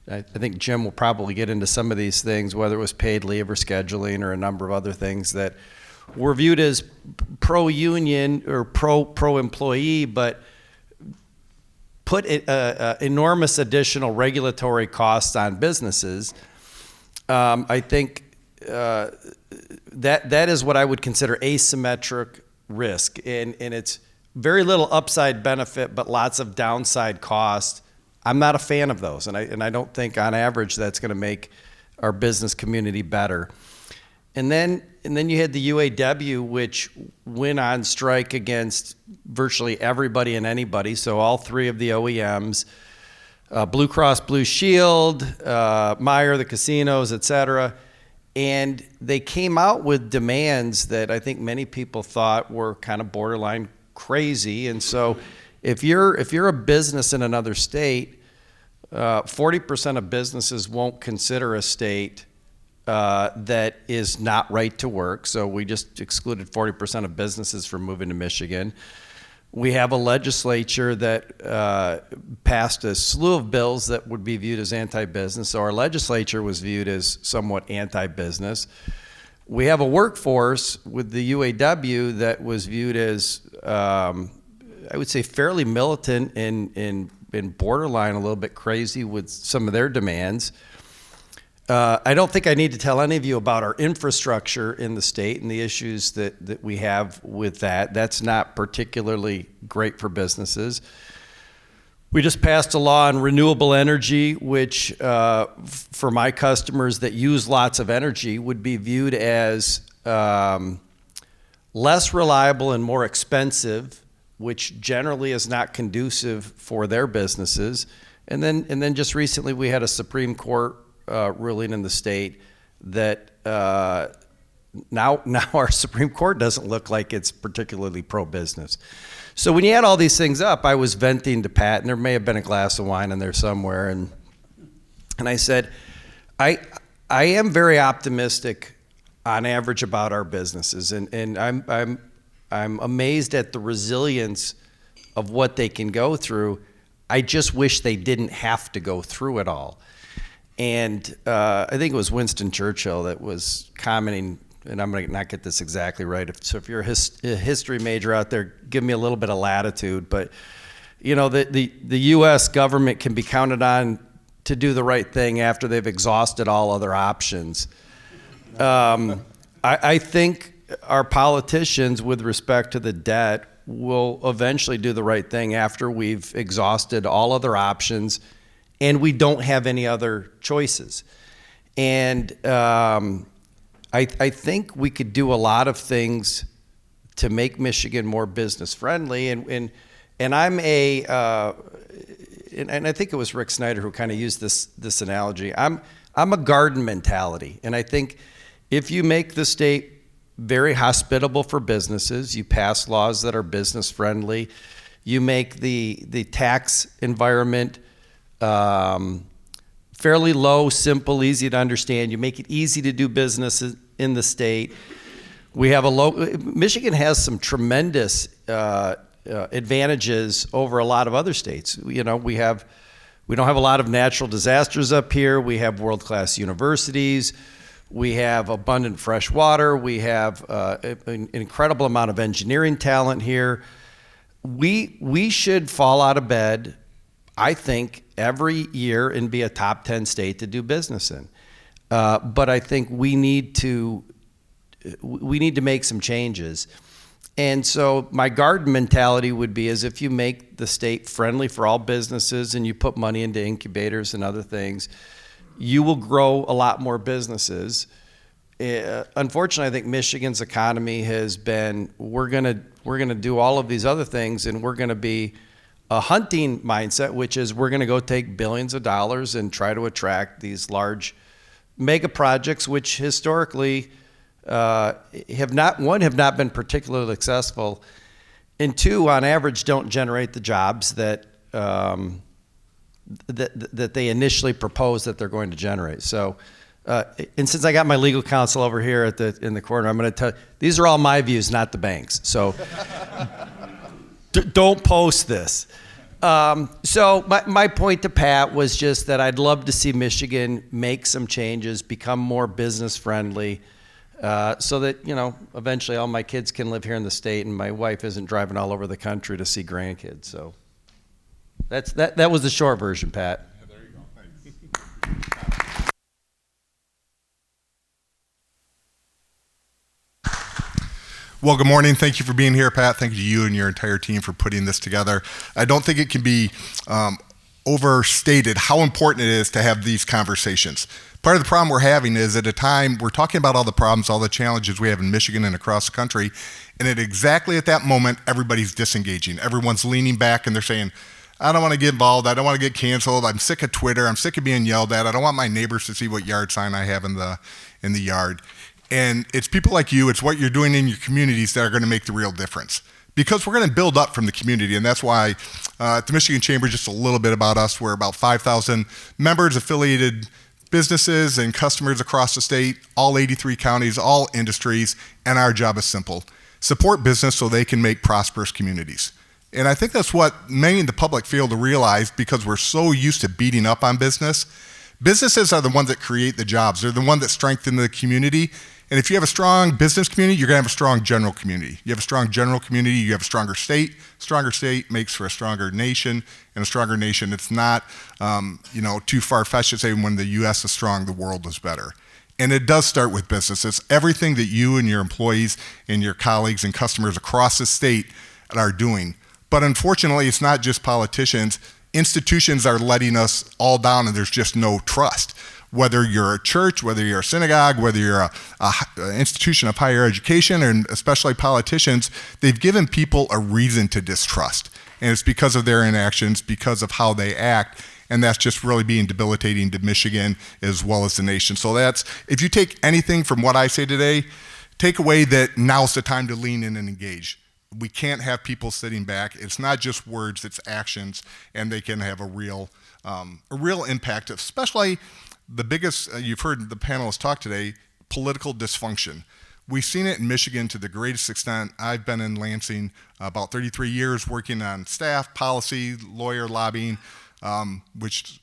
I think Jim will probably get into some of these things, whether it was paid leave or scheduling or a number of other things that were viewed as pro-union or pro-employee, but put enormous additional regulatory costs on businesses. I think that is what I would consider asymmetric risk, and it's very little upside benefit, but lots of downside cost. I'm not a fan of those, and I don't think on average that's going to make our business community better. And then you had the UAW, which went on strike against virtually everybody and anybody, so all 3 of the OEMs. Blue Cross Blue Shield, Meijer, the casinos, et cetera. And they came out with demands that I think many people thought were kind of borderline crazy. And so if you're a business in another state, 40% of businesses won't consider a state that is not right to work. So we just excluded 40% of businesses from moving to Michigan. We have a legislature that passed a slew of bills that would be viewed as anti-business. So our legislature was viewed as somewhat anti-business. We have a workforce with the UAW that was viewed as, I would say, fairly militant and borderline a little bit crazy with some of their demands. I don't think I need to tell any of you about our infrastructure in the state and the issues that we have with that. That's not particularly great for businesses. We just passed a law on renewable energy, which for my customers that use lots of energy would be viewed as less reliable and more expensive, which generally is not conducive for their businesses. And then just recently we had a Supreme Court ruling in the state that now our Supreme Court doesn't look like it's particularly pro-business. So when you add all these things up, I was venting to Pat, and there may have been a glass of wine in there somewhere, and I said, I am very optimistic on average about our businesses, and I'm amazed at the resilience of what they can go through. I just wish they didn't have to go through it all. And I think it was Winston Churchill that was commenting, and I'm going to not get this exactly right. So if you're a history major out there, give me a little bit of latitude. But you know, the U.S. government can be counted on to do the right thing after they've exhausted all other options. I think our politicians, with respect to the debt, will eventually do the right thing after we've exhausted all other options and we don't have any other choices. And I think we could do a lot of things to make Michigan more business friendly. And I'm and I think it was Rick Snyder who kind of used this analogy. I'm a garden mentality, and I think if you make the state very hospitable for businesses, you pass laws that are business friendly, you make the tax environment fairly low, simple, easy to understand. You make it easy to do business in the state. We have Michigan has some tremendous advantages over a lot of other states. You know, we don't have a lot of natural disasters up here. We have world-class universities. We have abundant fresh water. We have an incredible amount of engineering talent here. We should fall out of bed, I think, every year and be a top 10 state to do business in. But I think we need to make some changes. And so my garden mentality would be as if you make the state friendly for all businesses and you put money into incubators and other things, you will grow a lot more businesses. Unfortunately, I think Michigan's economy has been, we're gonna do all of these other things, and we're gonna be a hunting mindset, which is we're gonna go take billions of dollars and try to attract these large mega projects, which historically have not been particularly successful, and two, on average, don't generate the jobs that they initially proposed that they're going to generate. So, and since I got my legal counsel over here in the corner, I'm going to tell these are all my views, not the bank's. So, don't post this. So my point to Pat was just that I'd love to see Michigan make some changes, become more business friendly, so that, you know, eventually all my kids can live here in the state and my wife isn't driving all over the country to see grandkids. So that was the short version, Pat. Yeah, there you go. Thanks. Well, good morning. Thank you for being here, Pat. Thank you to you and your entire team for putting this together. I don't think it can be overstated how important it is to have these conversations. Part of the problem we're having is at a time we're talking about all the problems, all the challenges we have in Michigan and across the country, and exactly at that moment, everybody's disengaging. Everyone's leaning back and they're saying, I don't want to get involved. I don't want to get canceled. I'm sick of Twitter. I'm sick of being yelled at. I don't want my neighbors to see what yard sign I have in the yard. And it's people like you, it's what you're doing in your communities that are going to make the real difference. Because we're going to build up from the community, and that's why at the Michigan Chamber, just a little bit about us, we're about 5,000 members, affiliated businesses and customers across the state, all 83 counties, all industries, and our job is simple. Support business so they can make prosperous communities. And I think that's what many in the public fail to realize because we're so used to beating up on business. Businesses are the ones that create the jobs. They're the ones that strengthen the community. And if you have a strong business community, you're going to have a strong general community. You have a strong general community, you have a stronger state. Stronger state makes for a stronger nation, and a stronger nation, it's not too far-fetched to say when the U.S. is strong, the world is better. And it does start with business. It's everything that you and your employees and your colleagues and customers across the state are doing. But unfortunately, it's not just politicians. Institutions are letting us all down, and there's just no trust. Whether you're a church, whether you're a synagogue, whether you're an institution of higher education, and especially politicians, they've given people a reason to distrust. And it's because of their inactions, because of how they act, and that's just really being debilitating to Michigan as well as the nation. So that's, if you take anything from what I say today, take away that now's the time to lean in and engage. We can't have people sitting back. It's not just words, it's actions, and they can have a real impact, especially the biggest, you've heard the panelists talk today, political dysfunction. We've seen it in Michigan to the greatest extent. I've been in Lansing about 33 years working on staff, policy, lawyer, lobbying, which,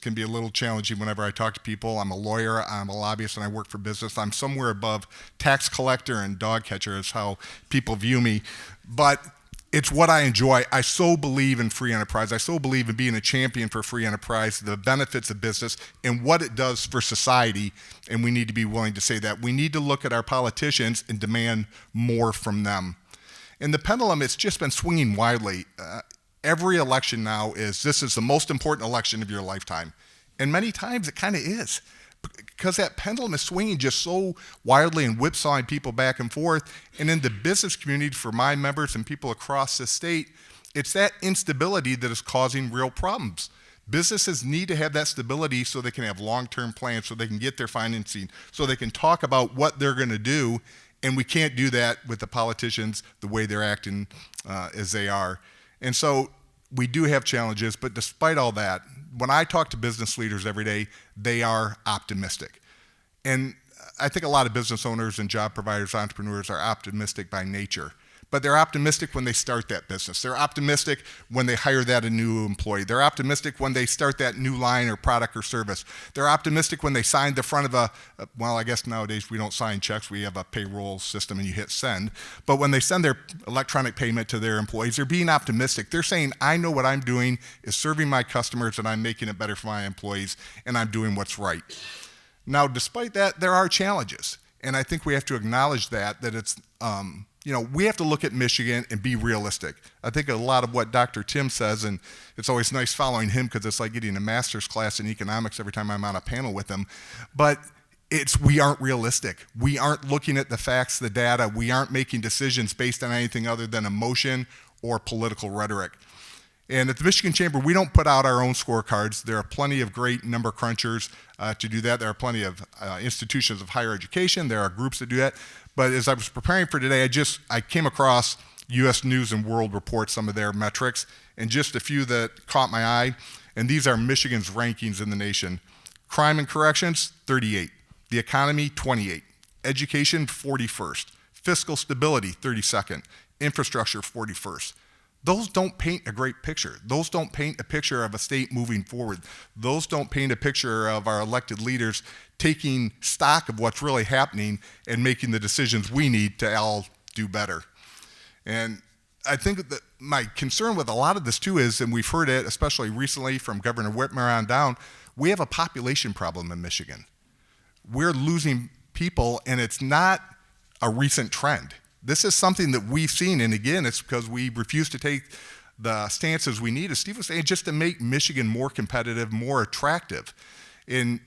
can be a little challenging whenever I talk to people. I'm a lawyer, I'm a lobbyist, and I work for business. I'm somewhere above tax collector and dog catcher is how people view me. But it's what I enjoy. I so believe in free enterprise. I so believe in being a champion for free enterprise, the benefits of business, and what it does for society, and we need to be willing to say that. We need to look at our politicians and demand more from them. And the pendulum, it's just been swinging wildly. Every election now this is the most important election of your lifetime. And many times it kind of is. Because that pendulum is swinging just so wildly and whipsawing people back and forth. And in the business community, for my members and people across the state, it's that instability that is causing real problems. Businesses need to have that stability so they can have long-term plans, so they can get their financing, so they can talk about what they're going to do. And we can't do that with the politicians the way they're acting as they are. And so we do have challenges, but despite all that, when I talk to business leaders every day, they are optimistic. And I think a lot of business owners and job providers, entrepreneurs are optimistic by nature. But they're optimistic when they start that business. They're optimistic when they hire that a new employee. They're optimistic when they start that new line or product or service. They're optimistic when they sign the front of I guess nowadays we don't sign checks, we have a payroll system and you hit send. But when they send their electronic payment to their employees, they're being optimistic. They're saying, I know what I'm doing is serving my customers and I'm making it better for my employees and I'm doing what's right. Now, despite that, there are challenges. And I think we have to acknowledge that it's, we have to look at Michigan and be realistic. I think a lot of what Dr. Tim says, and it's always nice following him because it's like getting a master's class in economics every time I'm on a panel with him, but we aren't realistic. We aren't looking at the facts, the data. We aren't making decisions based on anything other than emotion or political rhetoric. And at the Michigan Chamber, we don't put out our own scorecards. There are plenty of great number crunchers to do that. There are plenty of institutions of higher education. There are groups that do that. But as I was preparing for today, I came across U.S. News and World Report, some of their metrics, and just a few that caught my eye. And these are Michigan's rankings in the nation. Crime and corrections, 38. The economy, 28. Education, 41st. Fiscal stability, 32nd. Infrastructure, 41st. Those don't paint a great picture. Those don't paint a picture of a state moving forward. Those don't paint a picture of our elected leaders taking stock of what's really happening and making the decisions we need to all do better. And I think that my concern with a lot of this too is, and we've heard it especially recently from Governor Whitmer on down, we have a population problem in Michigan. We're losing people and it's not a recent trend. This is something that we've seen, and again, it's because we refuse to take the stances we need, as Steve was saying, just to make Michigan more competitive, more attractive. And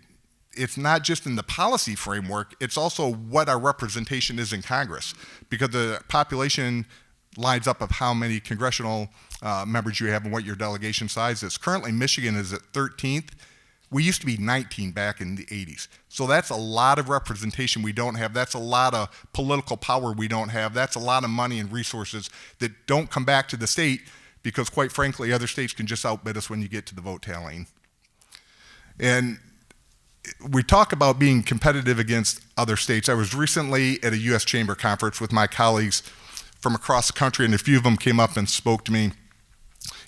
it's not just in the policy framework, it's also what our representation is in Congress. Because the population lines up of how many congressional members you have and what your delegation size is. Currently, Michigan is at 13th. We used to be 19 back in the 80s. So that's a lot of representation we don't have. That's a lot of political power we don't have. That's a lot of money and resources that don't come back to the state because, quite frankly, other states can just outbid us when you get to the vote tallying. And we talk about being competitive against other states. I was recently at a U.S. Chamber conference with my colleagues from across the country, and a few of them came up and spoke to me.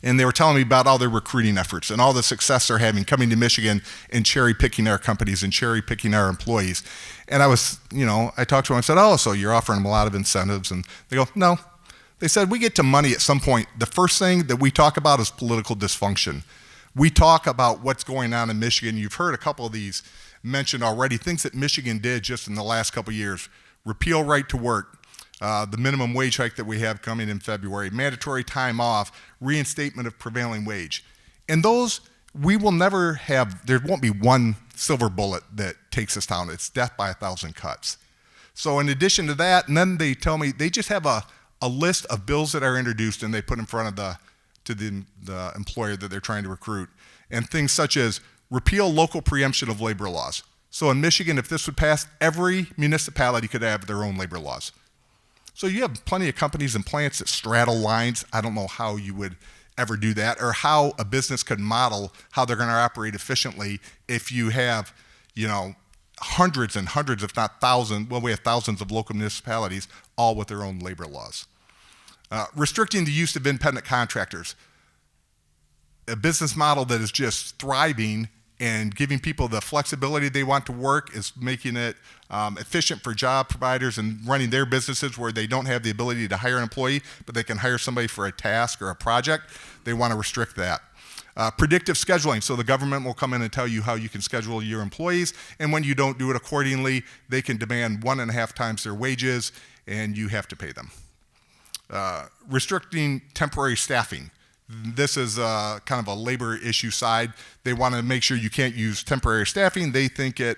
And they were telling me about all their recruiting efforts and all the success they're having coming to Michigan and cherry picking our companies and cherry picking our employees. And I was, I talked to them and said, oh, so you're offering them a lot of incentives? And they go, no. They said, we get to money at some point. The first thing that we talk about is political dysfunction. We talk about what's going on in Michigan. You've heard a couple of these mentioned already, things that Michigan did just in the last couple of years. Repeal right to work. The minimum wage hike that we have coming in February, mandatory time off, reinstatement of prevailing wage. And those, we will never have, there won't be one silver bullet that takes us down. It's death by 1,000 cuts. So in addition to that, and then they tell me, they just have a list of bills that are introduced and they put in front of the employer that they're trying to recruit. And things such as repeal local preemption of labor laws. So in Michigan, if this would pass, every municipality could have their own labor laws. So you have plenty of companies and plants that straddle lines. I don't know how you would ever do that or how a business could model how they're going to operate efficiently if you have, hundreds and hundreds, if not thousands, well, we have thousands of local municipalities, all with their own labor laws. Restricting the use of independent contractors. A business model that is just thriving and giving people the flexibility they want to work is making it efficient for job providers and running their businesses where they don't have the ability to hire an employee, but they can hire somebody for a task or a project. They want to restrict that. Predictive scheduling, so the government will come in and tell you how you can schedule your employees, and when you don't do it accordingly, they can demand 1.5 times their wages, and you have to pay them. Restricting temporary staffing. This is kind of a labor issue side. They want to make sure you can't use temporary staffing. They think it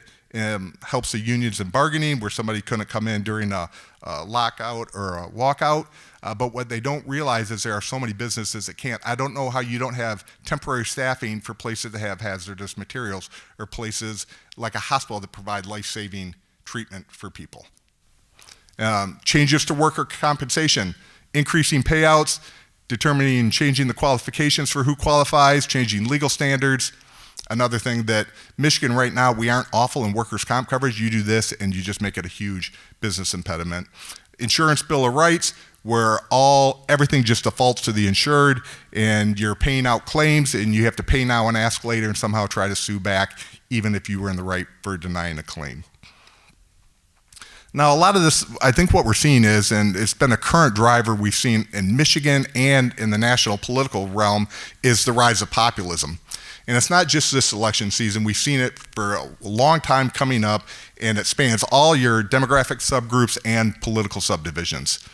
helps the unions in bargaining where somebody couldn't come in during a lockout or a walkout. But what they don't realize is there are so many businesses that can't. I don't know how you don't have temporary staffing for places that have hazardous materials or places like a hospital that provide life-saving treatment for people. Changes to worker compensation, increasing payouts, determining and changing the qualifications for who qualifies, changing legal standards. Another thing that Michigan right now, we aren't awful in workers' comp coverage. You do this and you just make it a huge business impediment. Insurance Bill of Rights, where everything just defaults to the insured and you're paying out claims and you have to pay now and ask later and somehow try to sue back even if you were in the right for denying a claim. Now, a lot of this, I think what we're seeing is, and it's been a current driver we've seen in Michigan and in the national political realm, is the rise of populism. And it's not just this election season. We've seen it for a long time coming up, and it spans all your demographic subgroups and political subdivisions.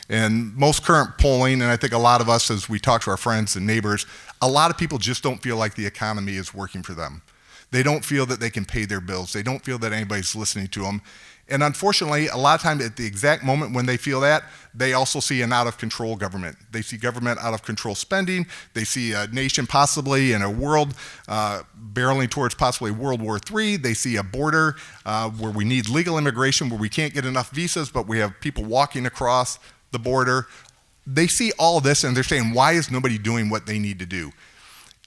And most current polling, and I think a lot of us as we talk to our friends and neighbors, a lot of people just don't feel like the economy is working for them. They don't feel that they can pay their bills. They don't feel that anybody's listening to them. And unfortunately, a lot of times at the exact moment when they feel that, they also see an out-of-control government. They see government out-of-control spending. They see a nation possibly in a world barreling towards possibly World War III. They see a border where we need legal immigration, where we can't get enough visas, but we have people walking across the border. They see all of this and they're saying, why is nobody doing what they need to do?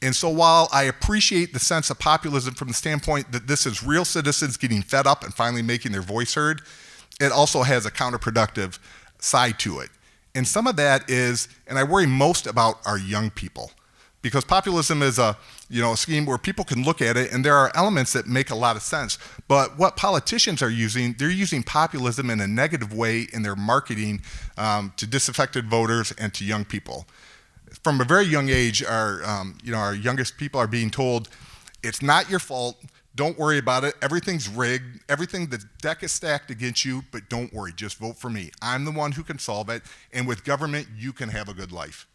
And so while I appreciate the sense of populism from the standpoint that this is real citizens getting fed up and finally making their voice heard, it also has a counterproductive side to it. And some of that is, and I worry most about our young people, because populism is a scheme where people can look at it and there are elements that make a lot of sense. But what politicians are using, they're using populism in a negative way in their marketing to disaffected voters and to young people. From a very young age, our youngest people are being told, it's not your fault, don't worry about it, everything's rigged, the deck is stacked against you, but don't worry, just vote for me. I'm the one who can solve it, and with government, you can have a good life.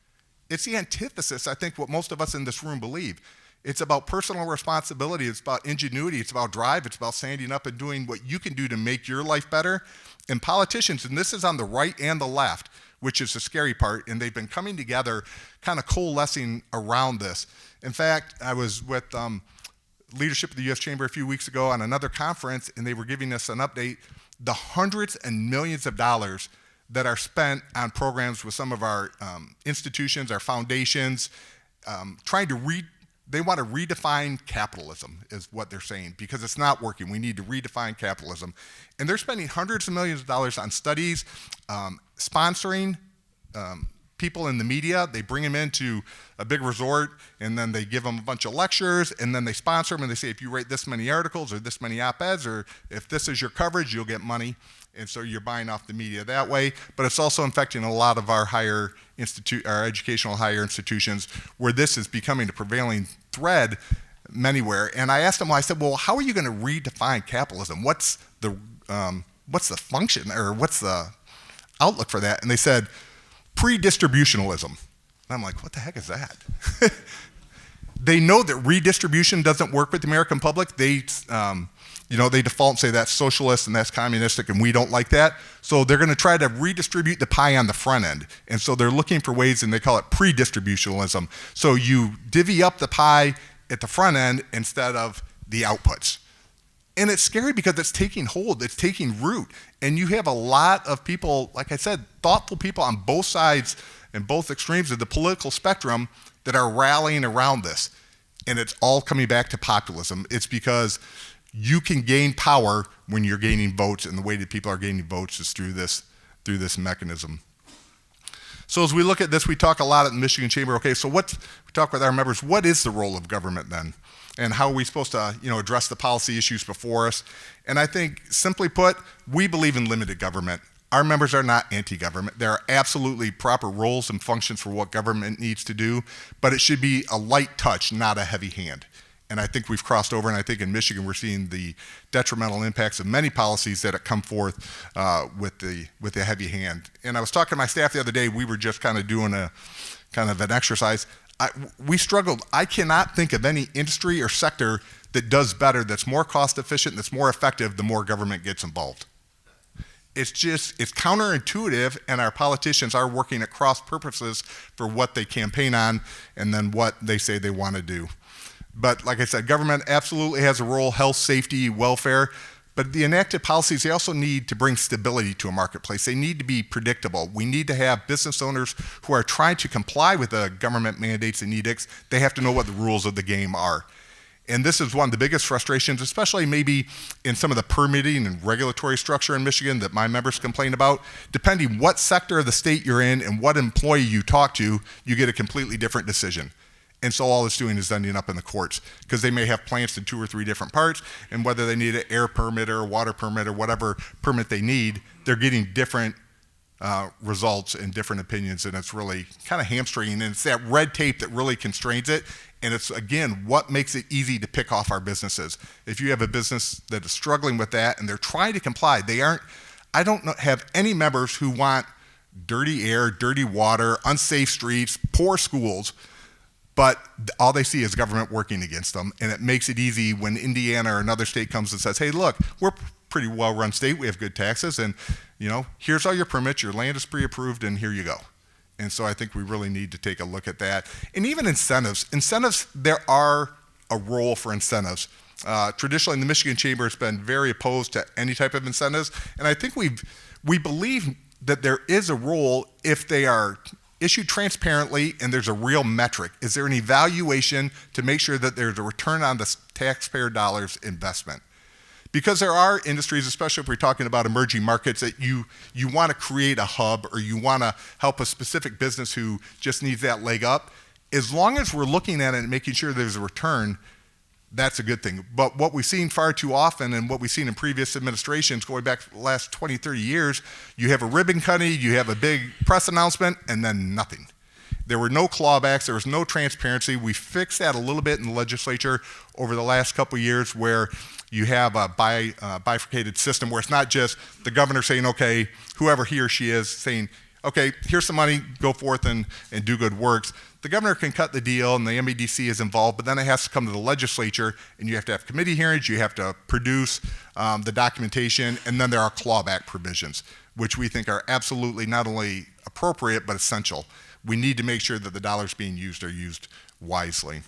It's the antithesis, I think, what most of us in this room believe. It's about personal responsibility, it's about ingenuity, it's about drive, it's about standing up and doing what you can do to make your life better. And politicians, and this is on the right and the left, which is the scary part, and they've been coming together, kind of coalescing around this. In fact, I was with leadership of the U.S. Chamber a few weeks ago on another conference, and they were giving us an update. The hundreds and millions of dollars that are spent on programs with some of our institutions, our foundations, they want to redefine capitalism, is what they're saying, because it's not working. We need to redefine capitalism. And they're spending hundreds of millions of dollars on studies, sponsoring people in the media. They bring them into a big resort, and then they give them a bunch of lectures, and then they sponsor them, and they say, if you write this many articles or this many op-eds, or if this is your coverage, you'll get money. And so you're buying off the media that way. But it's also infecting a lot of our our educational higher institutions, where this is becoming a prevailing thread anywhere. And I asked them, I said, well, how are you going to redefine capitalism? What's the function, or what's the outlook for that? And they said, pre-distributionalism. And I'm like, what the heck is that? They know that redistribution doesn't work with the American public. They default and say that's socialist and that's communistic, and we don't like that. So they're going to try to redistribute the pie on the front end. And so they're looking for ways, and they call it pre-distributionalism. So you divvy up the pie at the front end instead of the outputs. And it's scary because it's taking hold, it's taking root. And you have a lot of people, like I said, thoughtful people on both sides and both extremes of the political spectrum that are rallying around this. And it's all coming back to populism. It's because you can gain power when you're gaining votes, and the way that people are gaining votes is through this mechanism. So as we look at this, we talk a lot at the Michigan Chamber. Okay, so we talk with our members, what is the role of government then? And how are we supposed to address the policy issues before us? And I think, simply put, we believe in limited government. Our members are not anti-government. There are absolutely proper roles and functions for what government needs to do, but it should be a light touch, not a heavy hand. And I think we've crossed over, and I think in Michigan we're seeing the detrimental impacts of many policies that have come forth with the heavy hand. And I was talking to my staff the other day. We were just kind of doing an exercise. We struggled. I cannot think of any industry or sector that does better, that's more cost efficient, that's more effective, the more government gets involved. It's counterintuitive, and our politicians are working at cross purposes for what they campaign on and then what they say they want to do. But like I said, government absolutely has a role, health, safety, welfare, but the enacted policies, they also need to bring stability to a marketplace. They need to be predictable. We need to have business owners who are trying to comply with the government mandates and edicts. They have to know what the rules of the game are. And this is one of the biggest frustrations, especially maybe in some of the permitting and regulatory structure in Michigan that my members complain about. Depending what sector of the state you're in and what employee you talk to, you get a completely different decision. And so all it's doing is ending up in the courts, because they may have plants in 2 or 3 different parts, and whether they need an air permit or a water permit or whatever permit they need, they're getting different results and different opinions, and it's really kind of hamstringing. And it's that red tape that really constrains it. And it's, again, what makes it easy to pick off our businesses. If you have a business that is struggling with that and they're trying to comply, I don't have any members who want dirty air, dirty water, unsafe streets, poor schools, but all they see is government working against them. And it makes it easy when Indiana or another state comes and says, hey, look, we're a pretty well-run state, we have good taxes, and here's all your permits, your land is pre-approved, and here you go. And so I think we really need to take a look at that. And even incentives, there are a role for incentives. Traditionally, the Michigan Chamber has been very opposed to any type of incentives, and I think we believe that there is a role if they are issued transparently and there's a real metric. Is there an evaluation to make sure that there's a return on the taxpayer dollars investment? Because there are industries, especially if we're talking about emerging markets, that you want to create a hub, or you want to help a specific business who just needs that leg up. As long as we're looking at it and making sure there's a return, that's a good thing. But what we've seen far too often, and what we've seen in previous administrations going back the last 20, 30 years, you have a ribbon cutting, you have a big press announcement, and then nothing. There were no clawbacks, there was no transparency. We fixed that a little bit in the legislature over the last couple of years, where you have a bifurcated system where it's not just the governor saying, okay, whoever he or she is saying, okay, here's some money, go forth and do good works. The governor can cut the deal and the MEDC is involved, but then it has to come to the legislature, and you have to have committee hearings, you have to produce the documentation, and then there are clawback provisions, which we think are absolutely not only appropriate but essential. We need to make sure that the dollars being used are used wisely.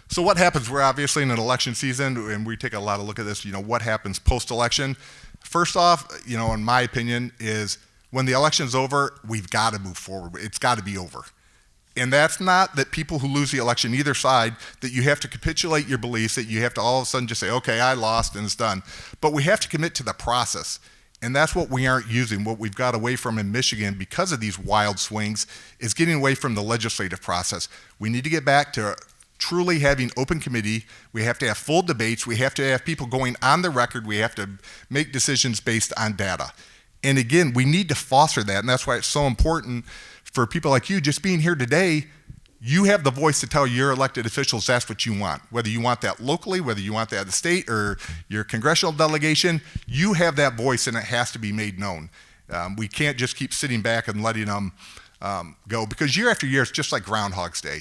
So what happens? We're obviously in an election season, and we take a lot of look at this. What happens post-election? First off, in my opinion, is when the election's over, we've got to move forward. It's got to be over. And that's not that people who lose the election, either side, that you have to capitulate your beliefs, that you have to all of a sudden just say, okay, I lost and it's done. But we have to commit to the process. And that's what we aren't using. What we've got away from in Michigan because of these wild swings is getting away from the legislative process. We need to get back to truly having open committee. We have to have full debates. We have to have people going on the record. We have to make decisions based on data. And again, we need to foster that. And that's why it's so important for people like you just being here today. You have the voice to tell your elected officials that's what you want. Whether you want that locally, whether you want that at the state or your congressional delegation, you have that voice and it has to be made known. We can't just keep sitting back and letting them go, because year after year, it's just like Groundhog's Day.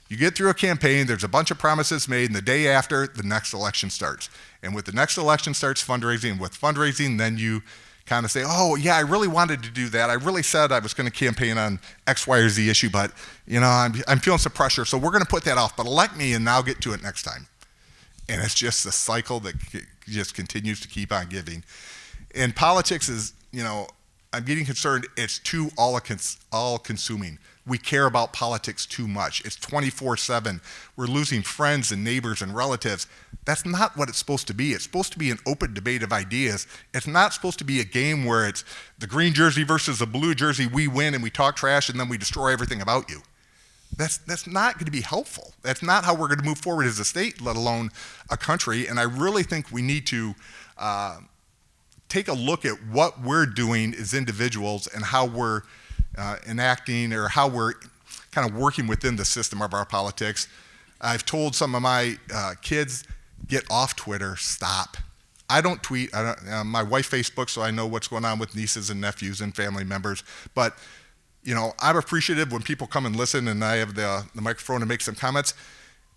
You get through a campaign, there's a bunch of promises made, and the day after, the next election starts. And with the next election starts fundraising, and with fundraising, then you kind of say, oh yeah, I really wanted to do that. I really said I was going to campaign on X, Y, or Z issue, but I'm feeling some pressure, so we're going to put that off. But elect me, and I'll get to it next time. And it's just the cycle that just continues to keep on giving. And politics is, I'm getting concerned. It's too all-consuming. We care about politics too much. It's 24/7. We're losing friends and neighbors and relatives. That's not what it's supposed to be. It's supposed to be an open debate of ideas. It's not supposed to be a game where it's the green jersey versus the blue jersey. We win and we talk trash and then we destroy everything about you. That's not going to be helpful. That's not how we're going to move forward as a state, let alone a country. And I really think we need to take a look at what we're doing as individuals and how we're enacting or how we're kind of working within the system of our politics. I've told some of my kids, get off Twitter, stop. I don't tweet. My wife Facebooks, so I know what's going on with nieces and nephews and family members. But I'm appreciative when people come and listen and I have the microphone to make some comments.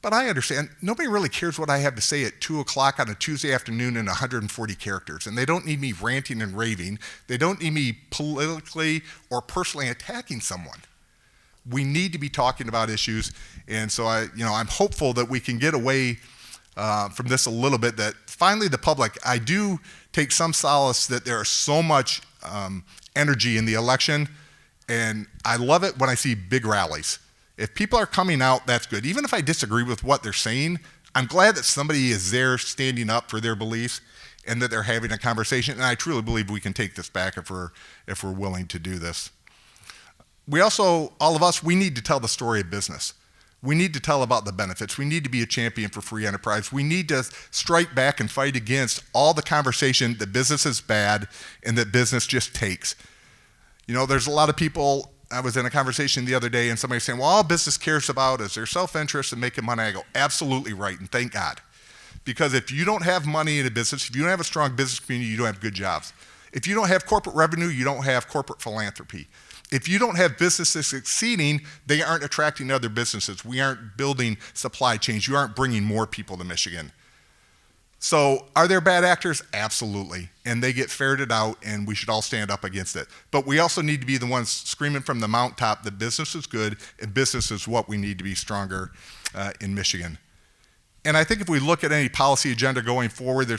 But I understand nobody really cares what I have to say at 2 o'clock on a Tuesday afternoon in 140 characters. And they don't need me ranting and raving. They don't need me politically or personally attacking someone. We need to be talking about issues. And so I'm hopeful that we can get away from this a little bit, that finally the public, I do take some solace that there is so much energy in the election. And I love it when I see big rallies. If people are coming out, that's good. Even if I disagree with what they're saying, I'm glad that somebody is there standing up for their beliefs and that they're having a conversation. And I truly believe we can take this back if we're willing to do this. We also, all of us, we need to tell the story of business. We need to tell about the benefits. We need to be a champion for free enterprise. We need to strike back and fight against all the conversation that business is bad and that business just takes. There's a lot of people. I was in a conversation the other day and somebody saying, well, all business cares about is their self-interest and making money. I go, absolutely right, and thank God. Because if you don't have money in a business, if you don't have a strong business community, you don't have good jobs. If you don't have corporate revenue, you don't have corporate philanthropy. If you don't have businesses succeeding, they aren't attracting other businesses. We aren't building supply chains. You aren't bringing more people to Michigan. So are there bad actors? Absolutely. And they get ferreted out, and we should all stand up against it. But we also need to be the ones screaming from the mountaintop that business is good and business is what we need to be stronger in Michigan. And I think if we look at any policy agenda going forward,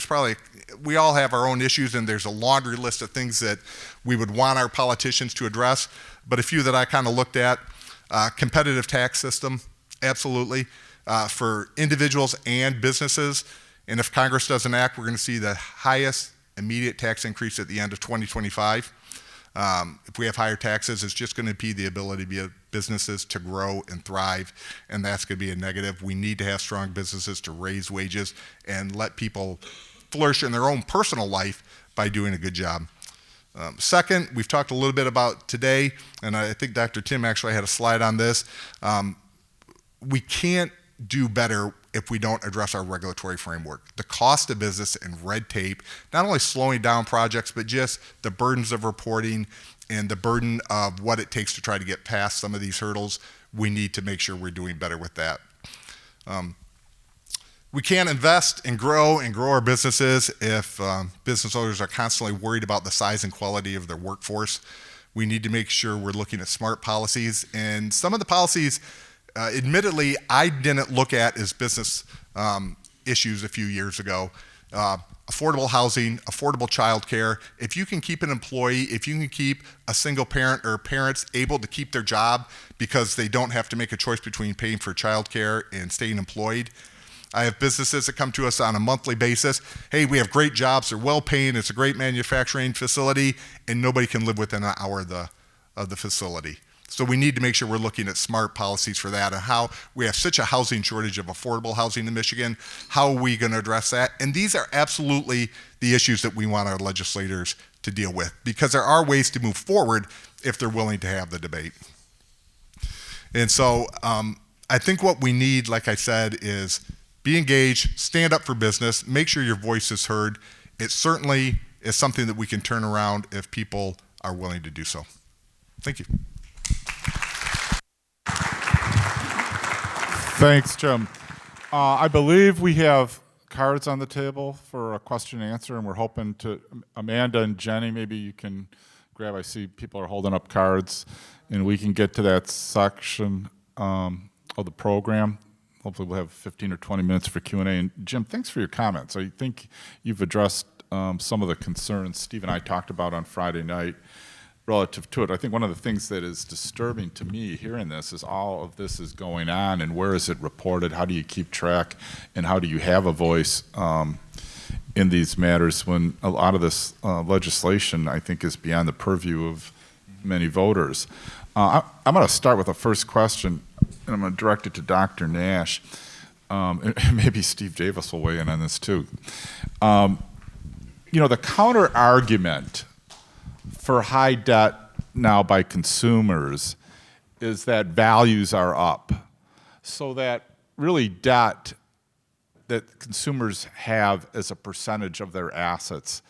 we all have our own issues, and there's a laundry list of things that we would want our politicians to address. But a few that I kind of looked at, competitive tax system, absolutely, for individuals and businesses. And if Congress doesn't act, we're going to see the highest immediate tax increase at the end of 2025. If we have higher taxes, it's just going to impede the ability of businesses to grow and thrive, and that's going to be a negative. We need to have strong businesses to raise wages and let people flourish in their own personal life by doing a good job. Second, we've talked a little bit about today, and I think Dr. Tim actually had a slide on this. We can't do better if we don't address our regulatory framework. The cost of business and red tape, not only slowing down projects, but just the burdens of reporting and the burden of what it takes to try to get past some of these hurdles. We need to make sure we're doing better with that. We can't invest and grow our businesses if business owners are constantly worried about the size and quality of their workforce. We need to make sure we're looking at smart policies. And some of the policies, admittedly, I didn't look at as business issues a few years ago. Affordable housing, affordable childcare. If you can keep an employee, if you can keep a single parent or parents able to keep their job because they don't have to make a choice between paying for childcare and staying employed. I have businesses that come to us on a monthly basis. Hey, we have great jobs, they're well paying, it's a great manufacturing facility, and nobody can live within an hour of the facility. So we need to make sure we're looking at smart policies for that and how we have such a housing shortage of affordable housing in Michigan. How are we going to address that? And these are absolutely the issues that we want our legislators to deal with, because there are ways to move forward if they're willing to have the debate. And so I think what we need, like I said, is be engaged, stand up for business, make sure your voice is heard. It certainly is something that we can turn around if people are willing to do so. Thank you. Thanks, Jim. I believe we have cards on the table for a question and answer, and we're hoping to, Amanda and Jenny, maybe you can grab, I see people are holding up cards, and we can get to that section of the program. Hopefully we'll have 15 or 20 minutes for Q&A. And Jim, thanks for your comments. I think you've addressed some of the concerns Steve and I talked about on Friday night relative to it. I think one of the things that is disturbing to me hearing this is all of this is going on, and where is it reported? How do you keep track, and how do you have a voice in these matters when a lot of this legislation, I think, is beyond the purview of many voters? I'm going to start with the first question, and I'm going to direct it to Dr. Nash. And maybe Steve Davis will weigh in on this too. You know, the counter argument for high debt now by consumers is that values are up, so that really debt that consumers have as a percentage of their assets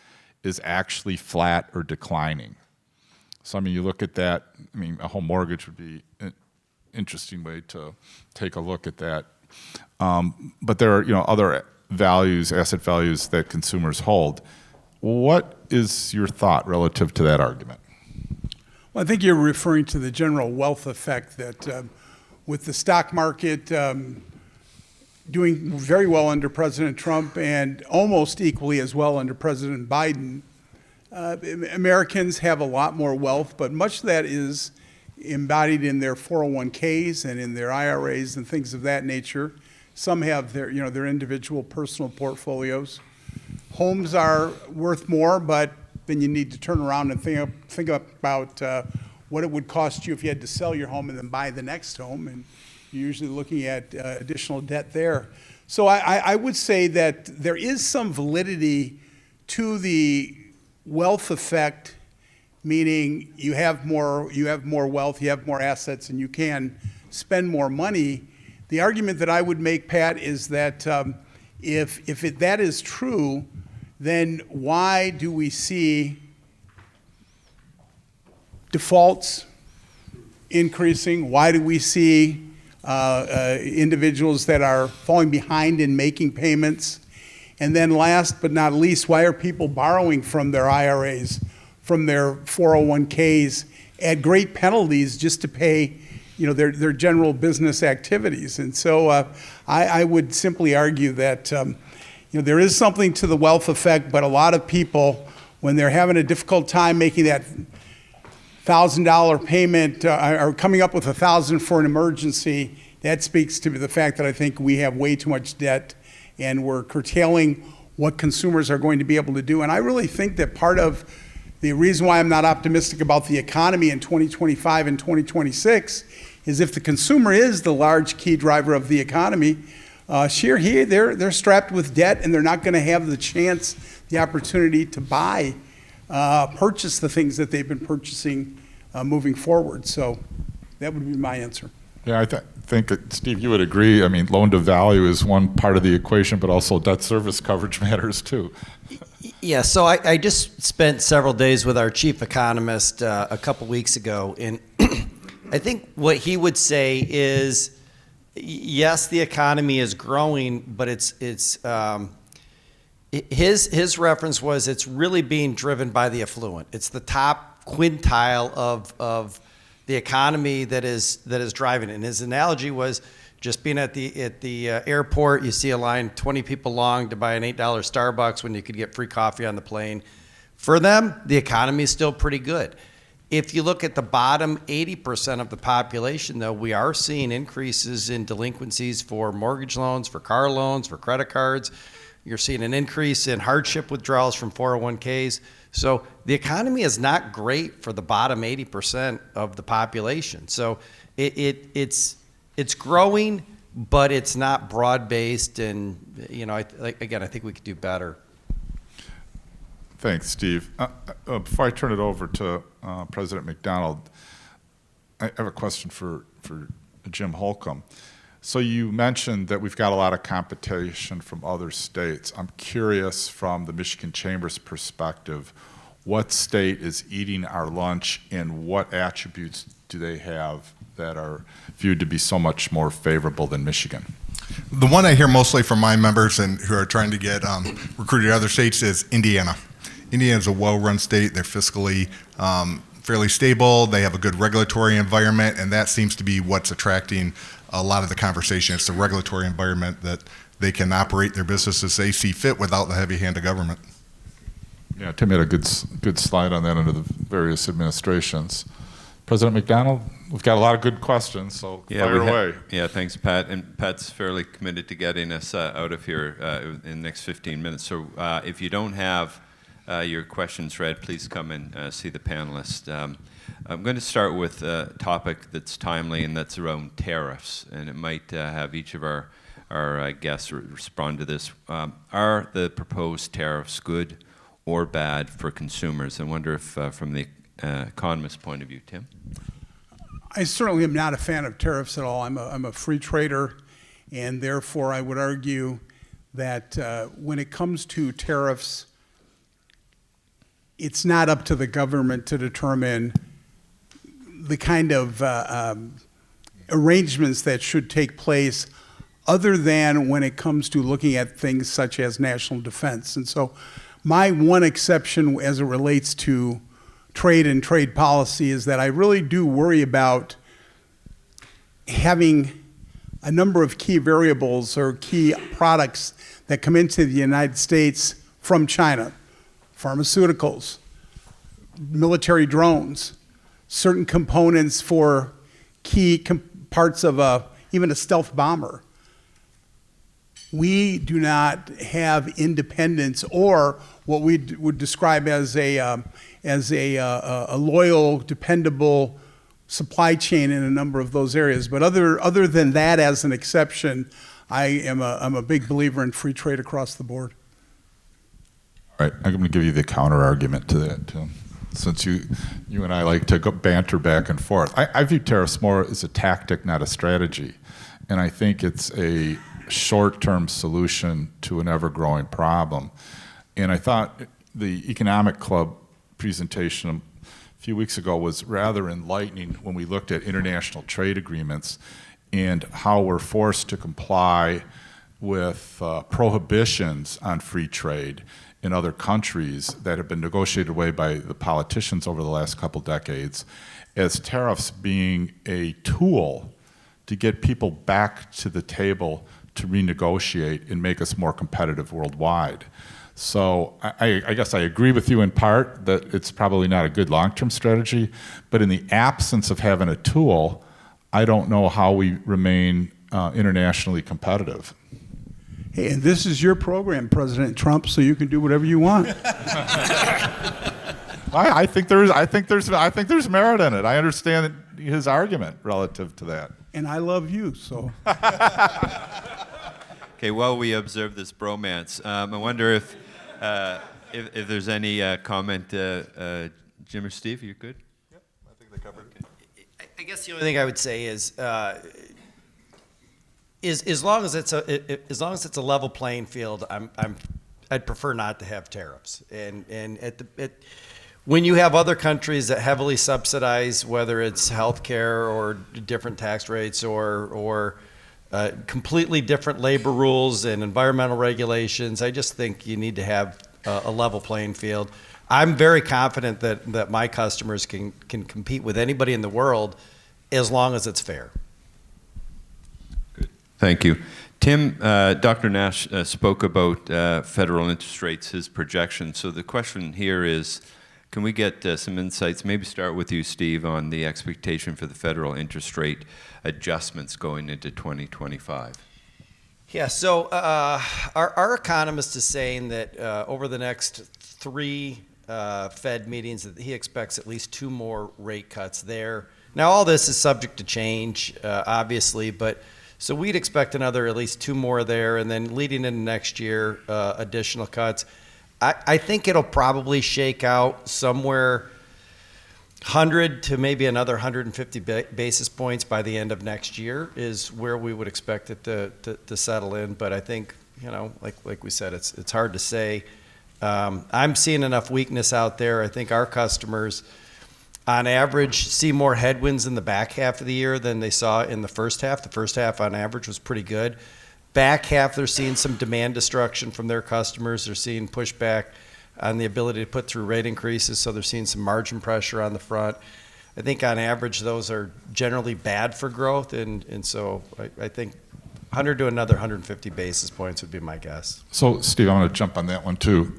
is actually flat or declining. So, I mean, you look at that, I mean, a home mortgage would be an interesting way to take a look at that. But there are, you know, other values, asset values that consumers hold. What is your thought relative to that argument? Well, I think you're referring to the general wealth effect that with the stock market doing very well under President Trump and almost equally as well under President Biden, Americans have a lot more wealth, but much of that is embodied in their 401ks and in their IRAs and things of that nature. Some have their, you know, their individual personal portfolios. Homes are worth more, but then you need to turn around and think about what it would cost you if you had to sell your home and then buy the next home, and you're usually looking at additional debt there. So I would say that there is some validity to the wealth effect, meaning you have more wealth, you have more assets, and you can spend more money. The argument that I would make, Pat, is that if that is true, then why do we see defaults increasing? Why do we see individuals that are falling behind in making payments? And then last but not least, why are people borrowing from their IRAs, from their 401ks at great penalties just to pay, you know, their general business activities? And so I would simply argue that you know, there is something to the wealth effect, but a lot of people, when they're having a difficult time making that $1,000 payment or coming up with $1,000 for an emergency, that speaks to the fact that I think we have way too much debt and we're curtailing what consumers are going to be able to do. And I really think that part of the reason why I'm not optimistic about the economy in 2025 and 2026 is if the consumer is the large key driver of the economy, they're strapped with debt and they're not going to have the chance, the opportunity to purchase the things that they've been purchasing moving forward. So that would be my answer. Yeah, I think that, Steve, you would agree. I mean, loan to value is one part of the equation, but also debt service coverage matters too. Yeah, so I just spent several days with our chief economist a couple weeks ago, and I think what he would say is, yes, the economy is growing, but His reference was it's really being driven by the affluent. It's the top quintile of the economy that is driving it. And his analogy was just being at the airport, you see a line 20 people long to buy an $8 Starbucks when you could get free coffee on the plane. For them, the economy is still pretty good. If you look at the bottom 80% of the population, though, we are seeing increases in delinquencies for mortgage loans, for car loans, for credit cards. You're seeing an increase in hardship withdrawals from 401ks. So the economy is not great for the bottom 80% of the population. So it's growing, but it's not broad-based. And, I think we could do better. Thanks, Steve. Before I turn it over to President McDonald, I have a question for Jim Holcomb. So you mentioned that we've got a lot of competition from other states. I'm curious, from the Michigan Chamber's perspective, what state is eating our lunch, and what attributes do they have that are viewed to be so much more favorable than Michigan? The one I hear mostly from my members and who are trying to get recruited to other states is Indiana. Indiana's a well-run state. They're fiscally fairly stable. They have a good regulatory environment, and that seems to be what's attracting a lot of the conversation. It's the regulatory environment that they can operate their business as they see fit without the heavy hand of government. Yeah, Tim had a good slide on that under the various administrations. President McDonald, we've got a lot of good questions, so fire away. Yeah, thanks, Pat. And Pat's fairly committed to getting us out of here in the next 15 minutes. So if you don't have your questions read, please come and see the panelists. I'm going to start with a topic that's timely, and that's around tariffs. And it might have each of our guests respond to this. Are the proposed tariffs good or bad for consumers? I wonder if, from the economist point of view, Tim? I certainly am not a fan of tariffs at all. I'm a free trader, and therefore I would argue that when it comes to tariffs, it's not up to the government to determine the kind of arrangements that should take place, other than when it comes to looking at things such as national defense. And so my one exception as it relates to trade and trade policy is that I really do worry about having a number of key variables or key products that come into the United States from China: pharmaceuticals, military drones, certain components for key parts of even a stealth bomber. We do not have independence, or what we would describe as a loyal, dependable supply chain in a number of those areas. But other than that, as an exception, I'm a big believer in free trade across the board. All right, I'm going to give you the counter argument to that, Tim. Since you and I like to banter back and forth, I view tariffs more as a tactic, not a strategy, and I think it's a short-term solution to an ever-growing problem. And I thought the Economic Club presentation a few weeks ago was rather enlightening when we looked at international trade agreements and how we're forced to comply with prohibitions on free trade in other countries that have been negotiated away by the politicians over the last couple decades, as tariffs being a tool to get people back to the table to renegotiate and make us more competitive worldwide. So I guess I agree with you in part that it's probably not a good long-term strategy, but in the absence of having a tool, I don't know how we remain internationally competitive. Hey, and this is your program, President Trump, so you can do whatever you want. I think there's merit in it. I understand his argument relative to that. And I love you, so. Okay, while we observe this bromance, I wonder if there's any comment. Jim or Steve, you good? Yep, I think they covered it. I guess the only thing I would say is as long as it's a level playing field, I'd prefer not to have tariffs. And when you have other countries that heavily subsidize, whether it's healthcare or different tax rates or completely different labor rules and environmental regulations. I just think you need to have a level playing field. I'm very confident that my customers can compete with anybody in the world as long as it's fair. Good. Thank you. Tim, Dr. Nash spoke about federal interest rates, his projections. So the question here is, can we get some insights, maybe start with you, Steve, on the expectation for the federal interest rate adjustments going into 2025? Yeah, so our economist is saying that over the next 3 Fed meetings that he expects at least 2 more rate cuts there. Now, all this is subject to change, obviously, but so we'd expect another at least 2 more there, and then leading into next year, additional cuts. I think it'll probably shake out somewhere 100 to maybe another 150 basis points by the end of next year is where we would expect it to settle in. But I think, like we said, it's hard to say. I'm seeing enough weakness out there. I think our customers, on average, see more headwinds in the back half of the year than they saw in the first half. The first half, on average, was pretty good. Back half, they're seeing some demand destruction from their customers. They're seeing pushback on the ability to put through rate increases, so they're seeing some margin pressure on the front. I think on average, those are generally bad for growth, and so I think 100 to another 150 basis points would be my guess. So, Steve, I want to jump on that one too.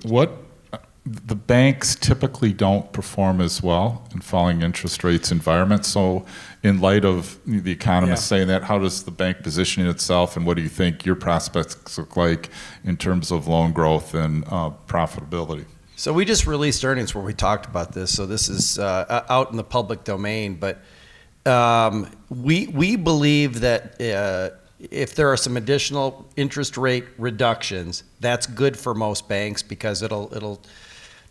The banks typically don't perform as well in falling interest rates environments. So in light of the economists saying that, how does the bank position itself, and what do you think your prospects look like in terms of loan growth and profitability? So we just released earnings where we talked about this. So this is out in the public domain. But we believe that if there are some additional interest rate reductions, that's good for most banks because it'll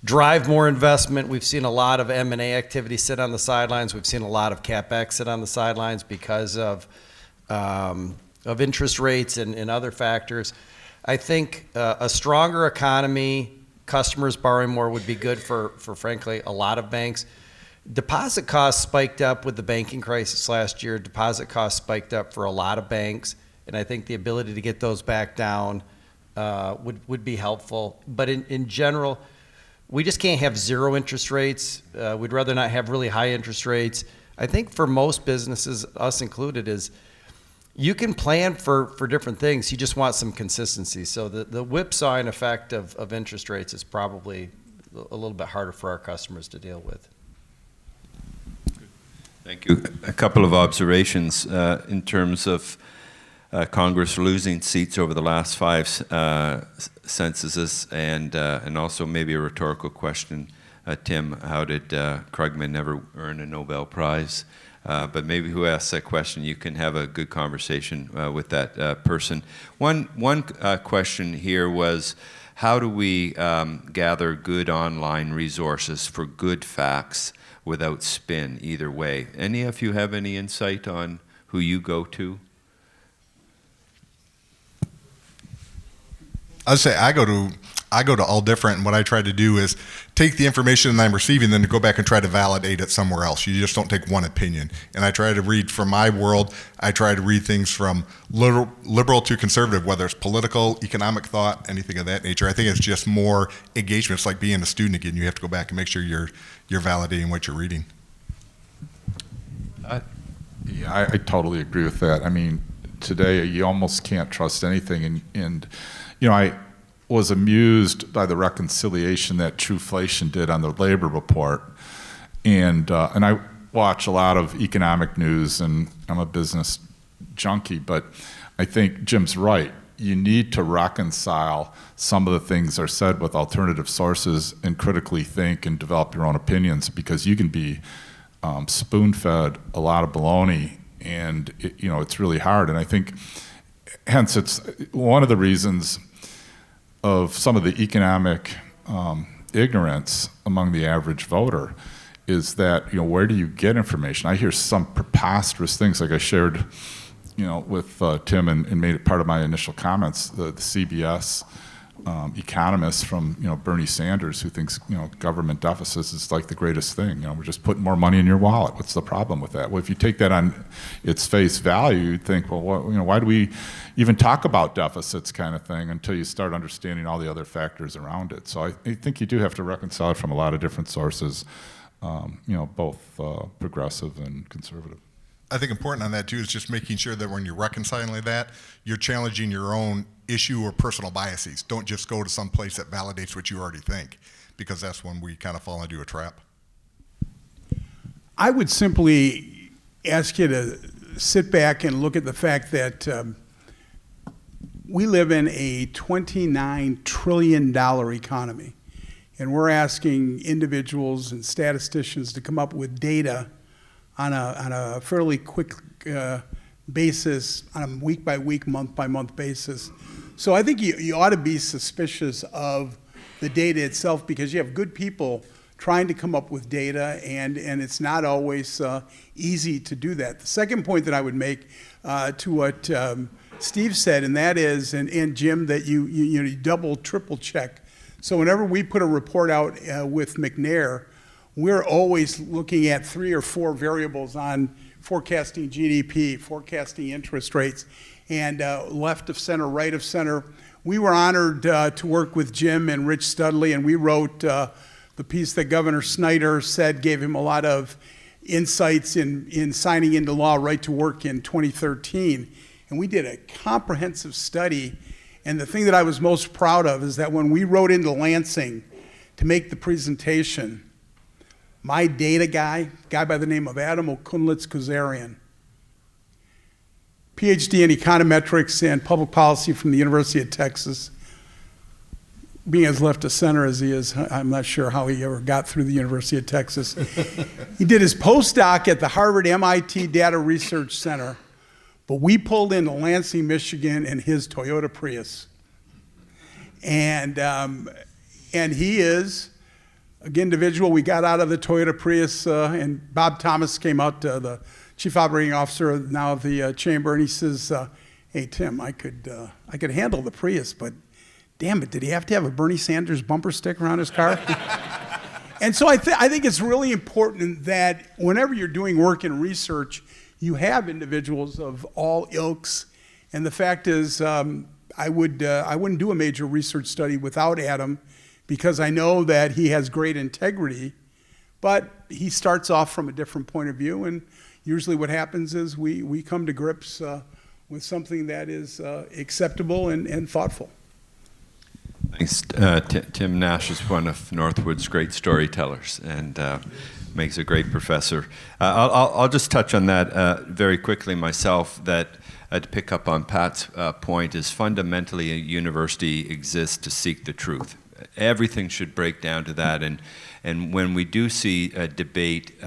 drive more investment. We've seen a lot of M&A activity sit on the sidelines. We've seen a lot of CapEx sit on the sidelines because of interest rates and other factors. I think a stronger economy, customers borrowing more would be good for frankly, a lot of banks. Deposit costs spiked up with the banking crisis last year. Deposit costs spiked up for a lot of banks, and I think the ability to get those back down would be helpful. But in general, we just can't have zero interest rates. We'd rather not have really high interest rates. I think for most businesses, us included, is you can plan for different things. You just want some consistency. So the whipsawing effect of interest rates is probably a little bit harder for our customers to deal with. Thank you. A couple of observations in terms of Congress losing seats over the last 5 censuses, and also maybe a rhetorical question, Tim, how did Krugman never earn a Nobel Prize? But maybe who asked that question, you can have a good conversation with that person. One question here was, how do we gather good online resources for good facts without spin either way? Any of you have any insight on who you go to? I'd say I go to All Different, and what I try to do is take the information that I'm receiving, then to go back and try to validate it somewhere else. You just don't take one opinion. And I try to read from my world. I try to read things from liberal to conservative, whether it's political, economic thought, anything of that nature. I think it's just more engagement. It's like being a student again. You have to go back and make sure you're validating what you're reading. Yeah, I totally agree with that. I mean, today you almost can't trust anything, and I was amused by the reconciliation that Trueflation did on the labor report, and I watch a lot of economic news, and I'm a business junkie, but I think Jim's right. You need to reconcile some of the things that are said with alternative sources and critically think and develop your own opinions, because you can be spoon-fed a lot of baloney, and it's really hard. And I think, hence, it's one of the reasons of some of the economic ignorance among the average voter is that, where do you get information? I hear some preposterous things, like I shared, with Tim and made it part of my initial comments. The CBS economists from, Bernie Sanders, who thinks, government deficits is like the greatest thing. We're just putting more money in your wallet. What's the problem with that? Well, if you take that on its face value, you'd think, well, why do we even talk about deficits kind of thing until you start understanding all the other factors around it? So I think you do have to reconcile it from a lot of different sources, both progressive and conservative. I think important on that too is just making sure that when you're reconciling that, you're challenging your own issue or personal biases. Don't just go to some place that validates what you already think, because that's when we kind of fall into a trap. I would simply ask you to sit back and look at the fact that we live in a $29 trillion economy, and we're asking individuals and statisticians to come up with data on a fairly quick basis, on a week-by-week, month-by-month basis. So I think you ought to be suspicious of the data itself, because you have good people trying to come up with data, and it's not always easy to do that. The second point that I would make to what Steve said, and that is, and Jim, that you double, triple check. So whenever we put a report out with McNair, we're always looking at 3 or 4 variables on forecasting GDP, forecasting interest rates, and left of center, right of center. We were honored to work with Jim and Rich Studley, and we wrote the piece that Governor Snyder said gave him a lot of insights in signing into law right to work in 2013. And we did a comprehensive study, and the thing that I was most proud of is that when we wrote into Lansing to make the presentation, my data guy by the name of Adam Okunlitz-Kuzarian, PhD in econometrics and public policy from the University of Texas. Being as left of center as he is, I'm not sure how he ever got through the University of Texas. He did his postdoc at the Harvard MIT Data Research Center, but we pulled into Lansing, Michigan in his Toyota Prius. And he is an individual. We got out of the Toyota Prius, and Bob Thomas came out, the chief operating officer now of the chamber, and he says, "Hey Tim, I could handle the Prius, but damn it, did he have to have a Bernie Sanders bumper sticker on his car?" And so I think it's really important that whenever you're doing work in research, you have individuals of all ilks. And the fact is, I wouldn't do a major research study without Adam, because I know that he has great integrity, but he starts off from a different point of view, and usually what happens is we come to grips with something that is acceptable and thoughtful. Thanks. Tim Nash is one of Northwood's great storytellers and makes a great professor. I'll just touch on that very quickly myself, that to pick up on Pat's point, is fundamentally a university exists to seek the truth. Everything should break down to that, and when we do see a debate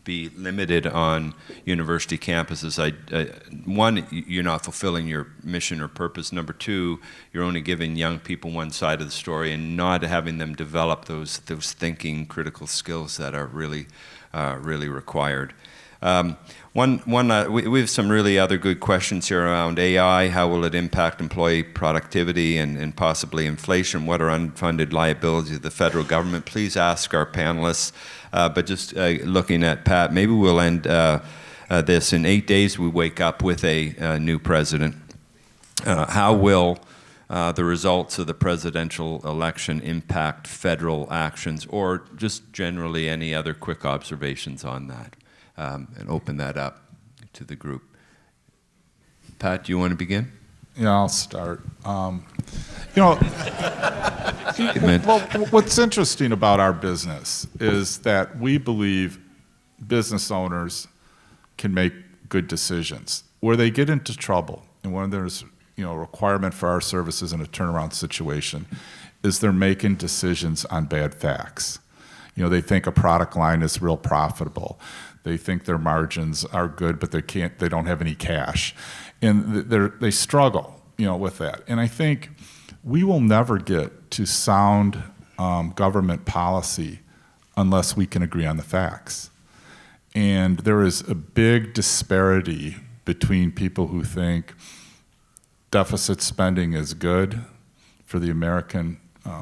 be limited on university campuses, one, you're not fulfilling your mission or purpose. Number two, you're only giving young people one side of the story and not having them develop those thinking, critical skills that are really required. We have some really other good questions here around AI. How will it impact employee productivity and possibly inflation? What are unfunded liabilities of the federal government? Please ask our panelists. But just looking at Pat, maybe we'll end this. In 8 days, we wake up with a new president. How will the results of the presidential election impact federal actions, or just generally any other quick observations on that? And open that up to the group. Pat, do you want to begin? Yeah, I'll start. Well, what's interesting about our business is that we believe business owners can make good decisions. Where they get into trouble, and when there's a requirement for our services in a turnaround situation, is they're making decisions on bad facts. They think a product line is real profitable. They think their margins are good, but they don't have any cash. And they struggle, with that. And I think we will never get to sound government policy unless we can agree on the facts. And there is a big disparity between people who think deficit spending is good for the American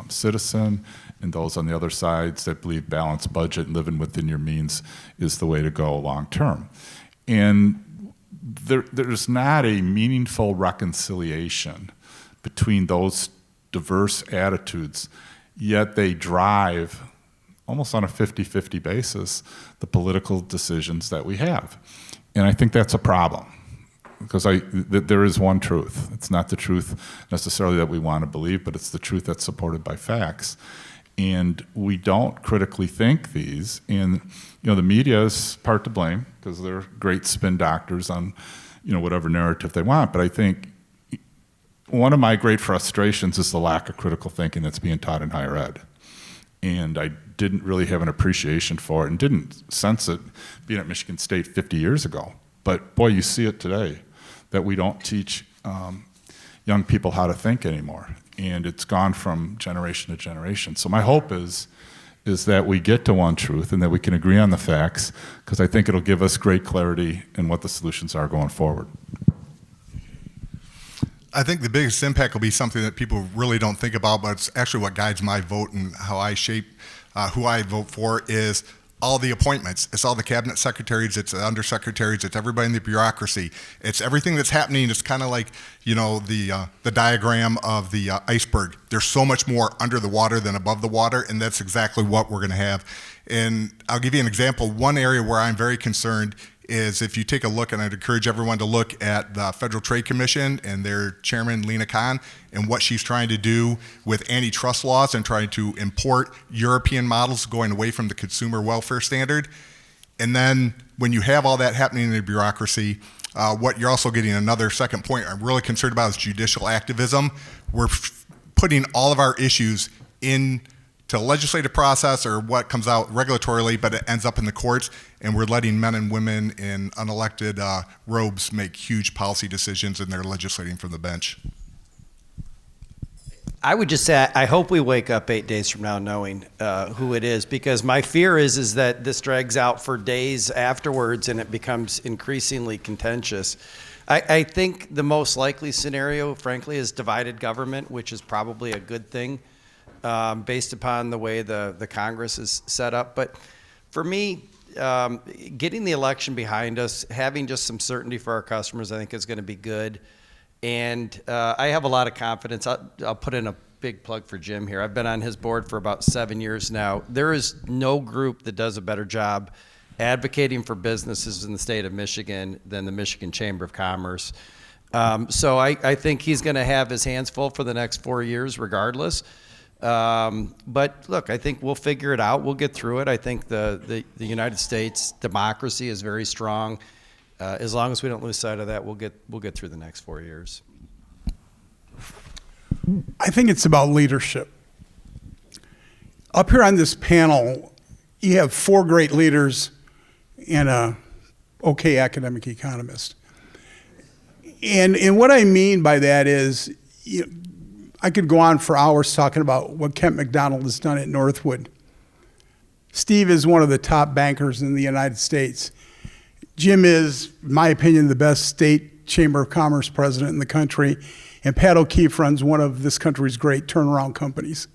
citizen, and those on the other sides that believe balanced budget and living within your means is the way to go long term. And there's not a meaningful reconciliation between those diverse attitudes, yet they drive, almost on a 50-50 basis, the political decisions that we have. And I think that's a problem, because there is one truth. It's not the truth necessarily that we want to believe, but it's the truth that's supported by facts. And we don't critically think these. And the media is part to blame, because they're great spin doctors on whatever narrative they want. But I think one of my great frustrations is the lack of critical thinking that's being taught in higher ed. And I didn't really have an appreciation for it and didn't sense it being at Michigan State 50 years ago. But boy, you see it today, that we don't teach young people how to think anymore. And it's gone from generation to generation. So my hope is that we get to one truth and that we can agree on the facts, because I think it'll give us great clarity in what the solutions are going forward. I think the biggest impact will be something that people really don't think about, but it's actually what guides my vote and how I shape who I vote for, is all the appointments. It's all the cabinet secretaries, it's the undersecretaries, it's everybody in the bureaucracy. It's everything that's happening. It's kind of like, the diagram of the iceberg. There's so much more under the water than above the water, and that's exactly what we're going to have. And I'll give you an example. One area where I'm very concerned is if you take a look, and I'd encourage everyone to look at the Federal Trade Commission and their chairman, Lena Khan, and what she's trying to do with antitrust laws and trying to import European models going away from the consumer welfare standard. And then when you have all that happening in the bureaucracy, what you're also getting, another second point I'm really concerned about, is judicial activism. We're putting all of our issues in to legislative process or what comes out regulatorily, but it ends up in the courts, and we're letting men and women in unelected robes make huge policy decisions, and they're legislating from the bench. I would just say I hope we wake up 8 days from now knowing who it is, because my fear is that this drags out for days afterwards and it becomes increasingly contentious. I think the most likely scenario, frankly, is divided government, which is probably a good thing. Based upon the way the Congress is set up. But for me, getting the election behind us, having just some certainty for our customers, I think is going to be good. And I have a lot of confidence. I'll put in a big plug for Jim here. I've been on his board for about 7 years now. There is no group that does a better job advocating for businesses in the state of Michigan than the Michigan Chamber of Commerce. So I think he's going to have his hands full for the next 4 years regardless. But look, I think we'll figure it out. We'll get through it. I think the United States democracy is very strong. As long as we don't lose sight of that, we'll get through the next 4 years. I think it's about leadership. Up here on this panel, you have 4 great leaders and a okay academic economist. And what I mean by that is, I could go on for hours talking about what Kent McDonald has done at Northwood. Steve is one of the top bankers in the United States. Jim is, in my opinion, the best state Chamber of Commerce president in the country. And Pat O'Keefe runs one of this country's great turnaround companies.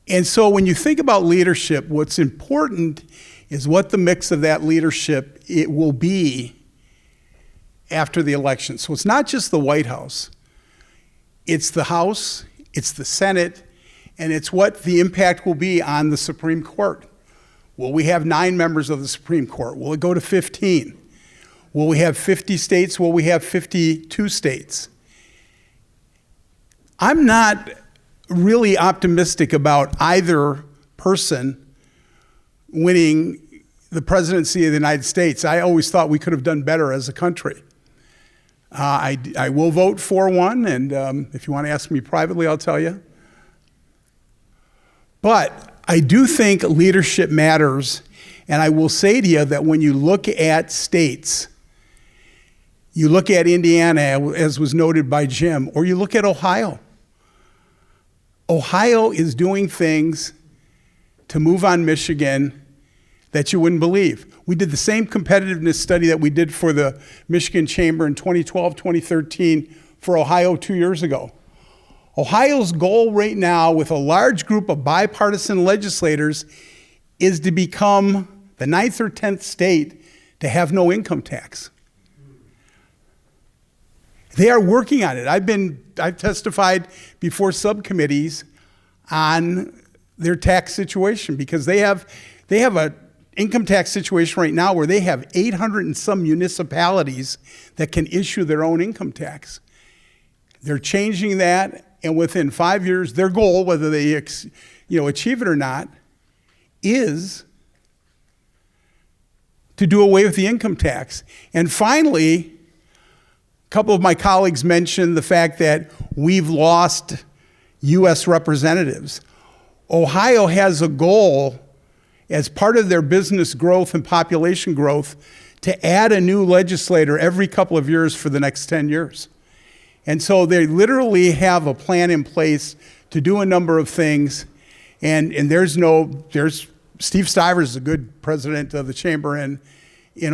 And so when you think about leadership, what's important is what the mix of that leadership it will be after the election. So it's not just the White House. It's the House, it's the Senate, and it's what the impact will be on the Supreme Court. Will we have 9 members of the Supreme Court? Will it go to 15? Will we have 50 states? Will we have 52 states? I'm not really optimistic about either person winning the presidency of the United States. I always thought we could have done better as a country. I will vote for one, and if you want to ask me privately, I'll tell you. But I do think leadership matters, and I will say to you that when you look at states, you look at Indiana, as was noted by Jim, or you look at Ohio. Ohio is doing things to move on Michigan that you wouldn't believe. We did the same competitiveness study that we did for the Michigan Chamber in 2012, 2013 for Ohio 2 years ago. Ohio's goal right now, with a large group of bipartisan legislators, is to become the 9th or 10th state to have no income tax. They are working on it. I've testified before subcommittees on their tax situation, because they have a income tax situation right now where they have 800 and some municipalities that can issue their own income tax. They're changing that, and within 5 years, their goal, whether they achieve it or not, is to do away with the income tax. And finally, a couple of my colleagues mentioned the fact that we've lost U.S. representatives. Ohio has a goal, as part of their business growth and population growth, to add a new legislator every couple of years for the next 10 years. And so they literally have a plan in place to do a number of things. And there's Steve Stivers is a good president of the chamber in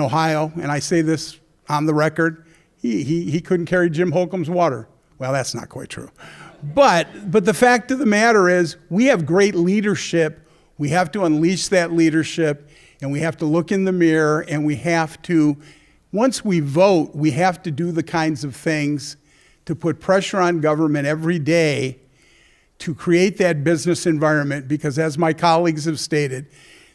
Ohio, and I say this on the record. He couldn't carry Jim Holcomb's water. Well, that's not quite true. But the fact of the matter is, we have great leadership. We have to unleash that leadership, and we have to look in the mirror, and we have to, once we vote, we have to do the kinds of things to put pressure on government every day to create that business environment, because as my colleagues have stated,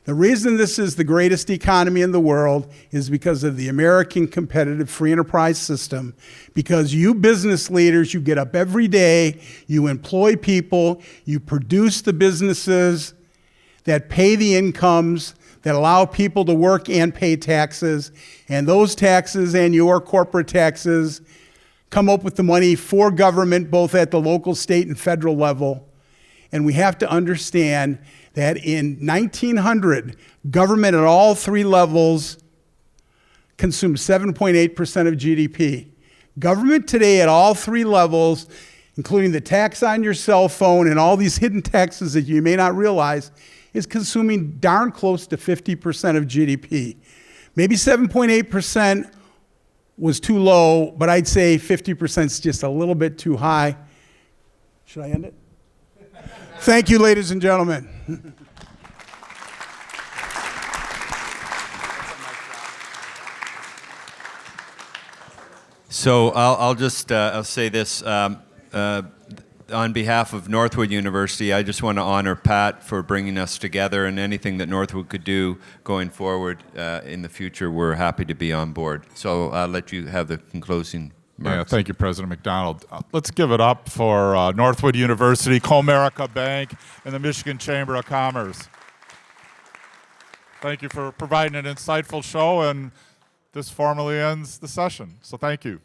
the reason this is the greatest economy in the world is because of the American competitive free enterprise system. Because you business leaders, you get up every day, you employ people, you produce the businesses that pay the incomes, that allow people to work and pay taxes, and those taxes and your corporate taxes come up with the money for government, both at the local, state, and federal level. And we have to understand that in 1900, government at all three levels consumed 7.8% of GDP. Government today at all three levels, including the tax on your cell phone and all these hidden taxes that you may not realize, is consuming darn close to 50% of GDP. Maybe 7.8% was too low, but I'd say 50% is just a little bit too high. Should I end it? Thank you, ladies and gentlemen. So I'll just I'll say this on behalf of Northwood University. I just want to honor Pat for bringing us together, and anything that Northwood could do going forward in the future, we're happy to be on board. So I'll let you have the closing. Yeah, thank you, President McDonald. Let's give it up for Northwood University, Comerica Bank, and the Michigan Chamber of Commerce. Thank you for providing an insightful show, and this formally ends the session. So thank you.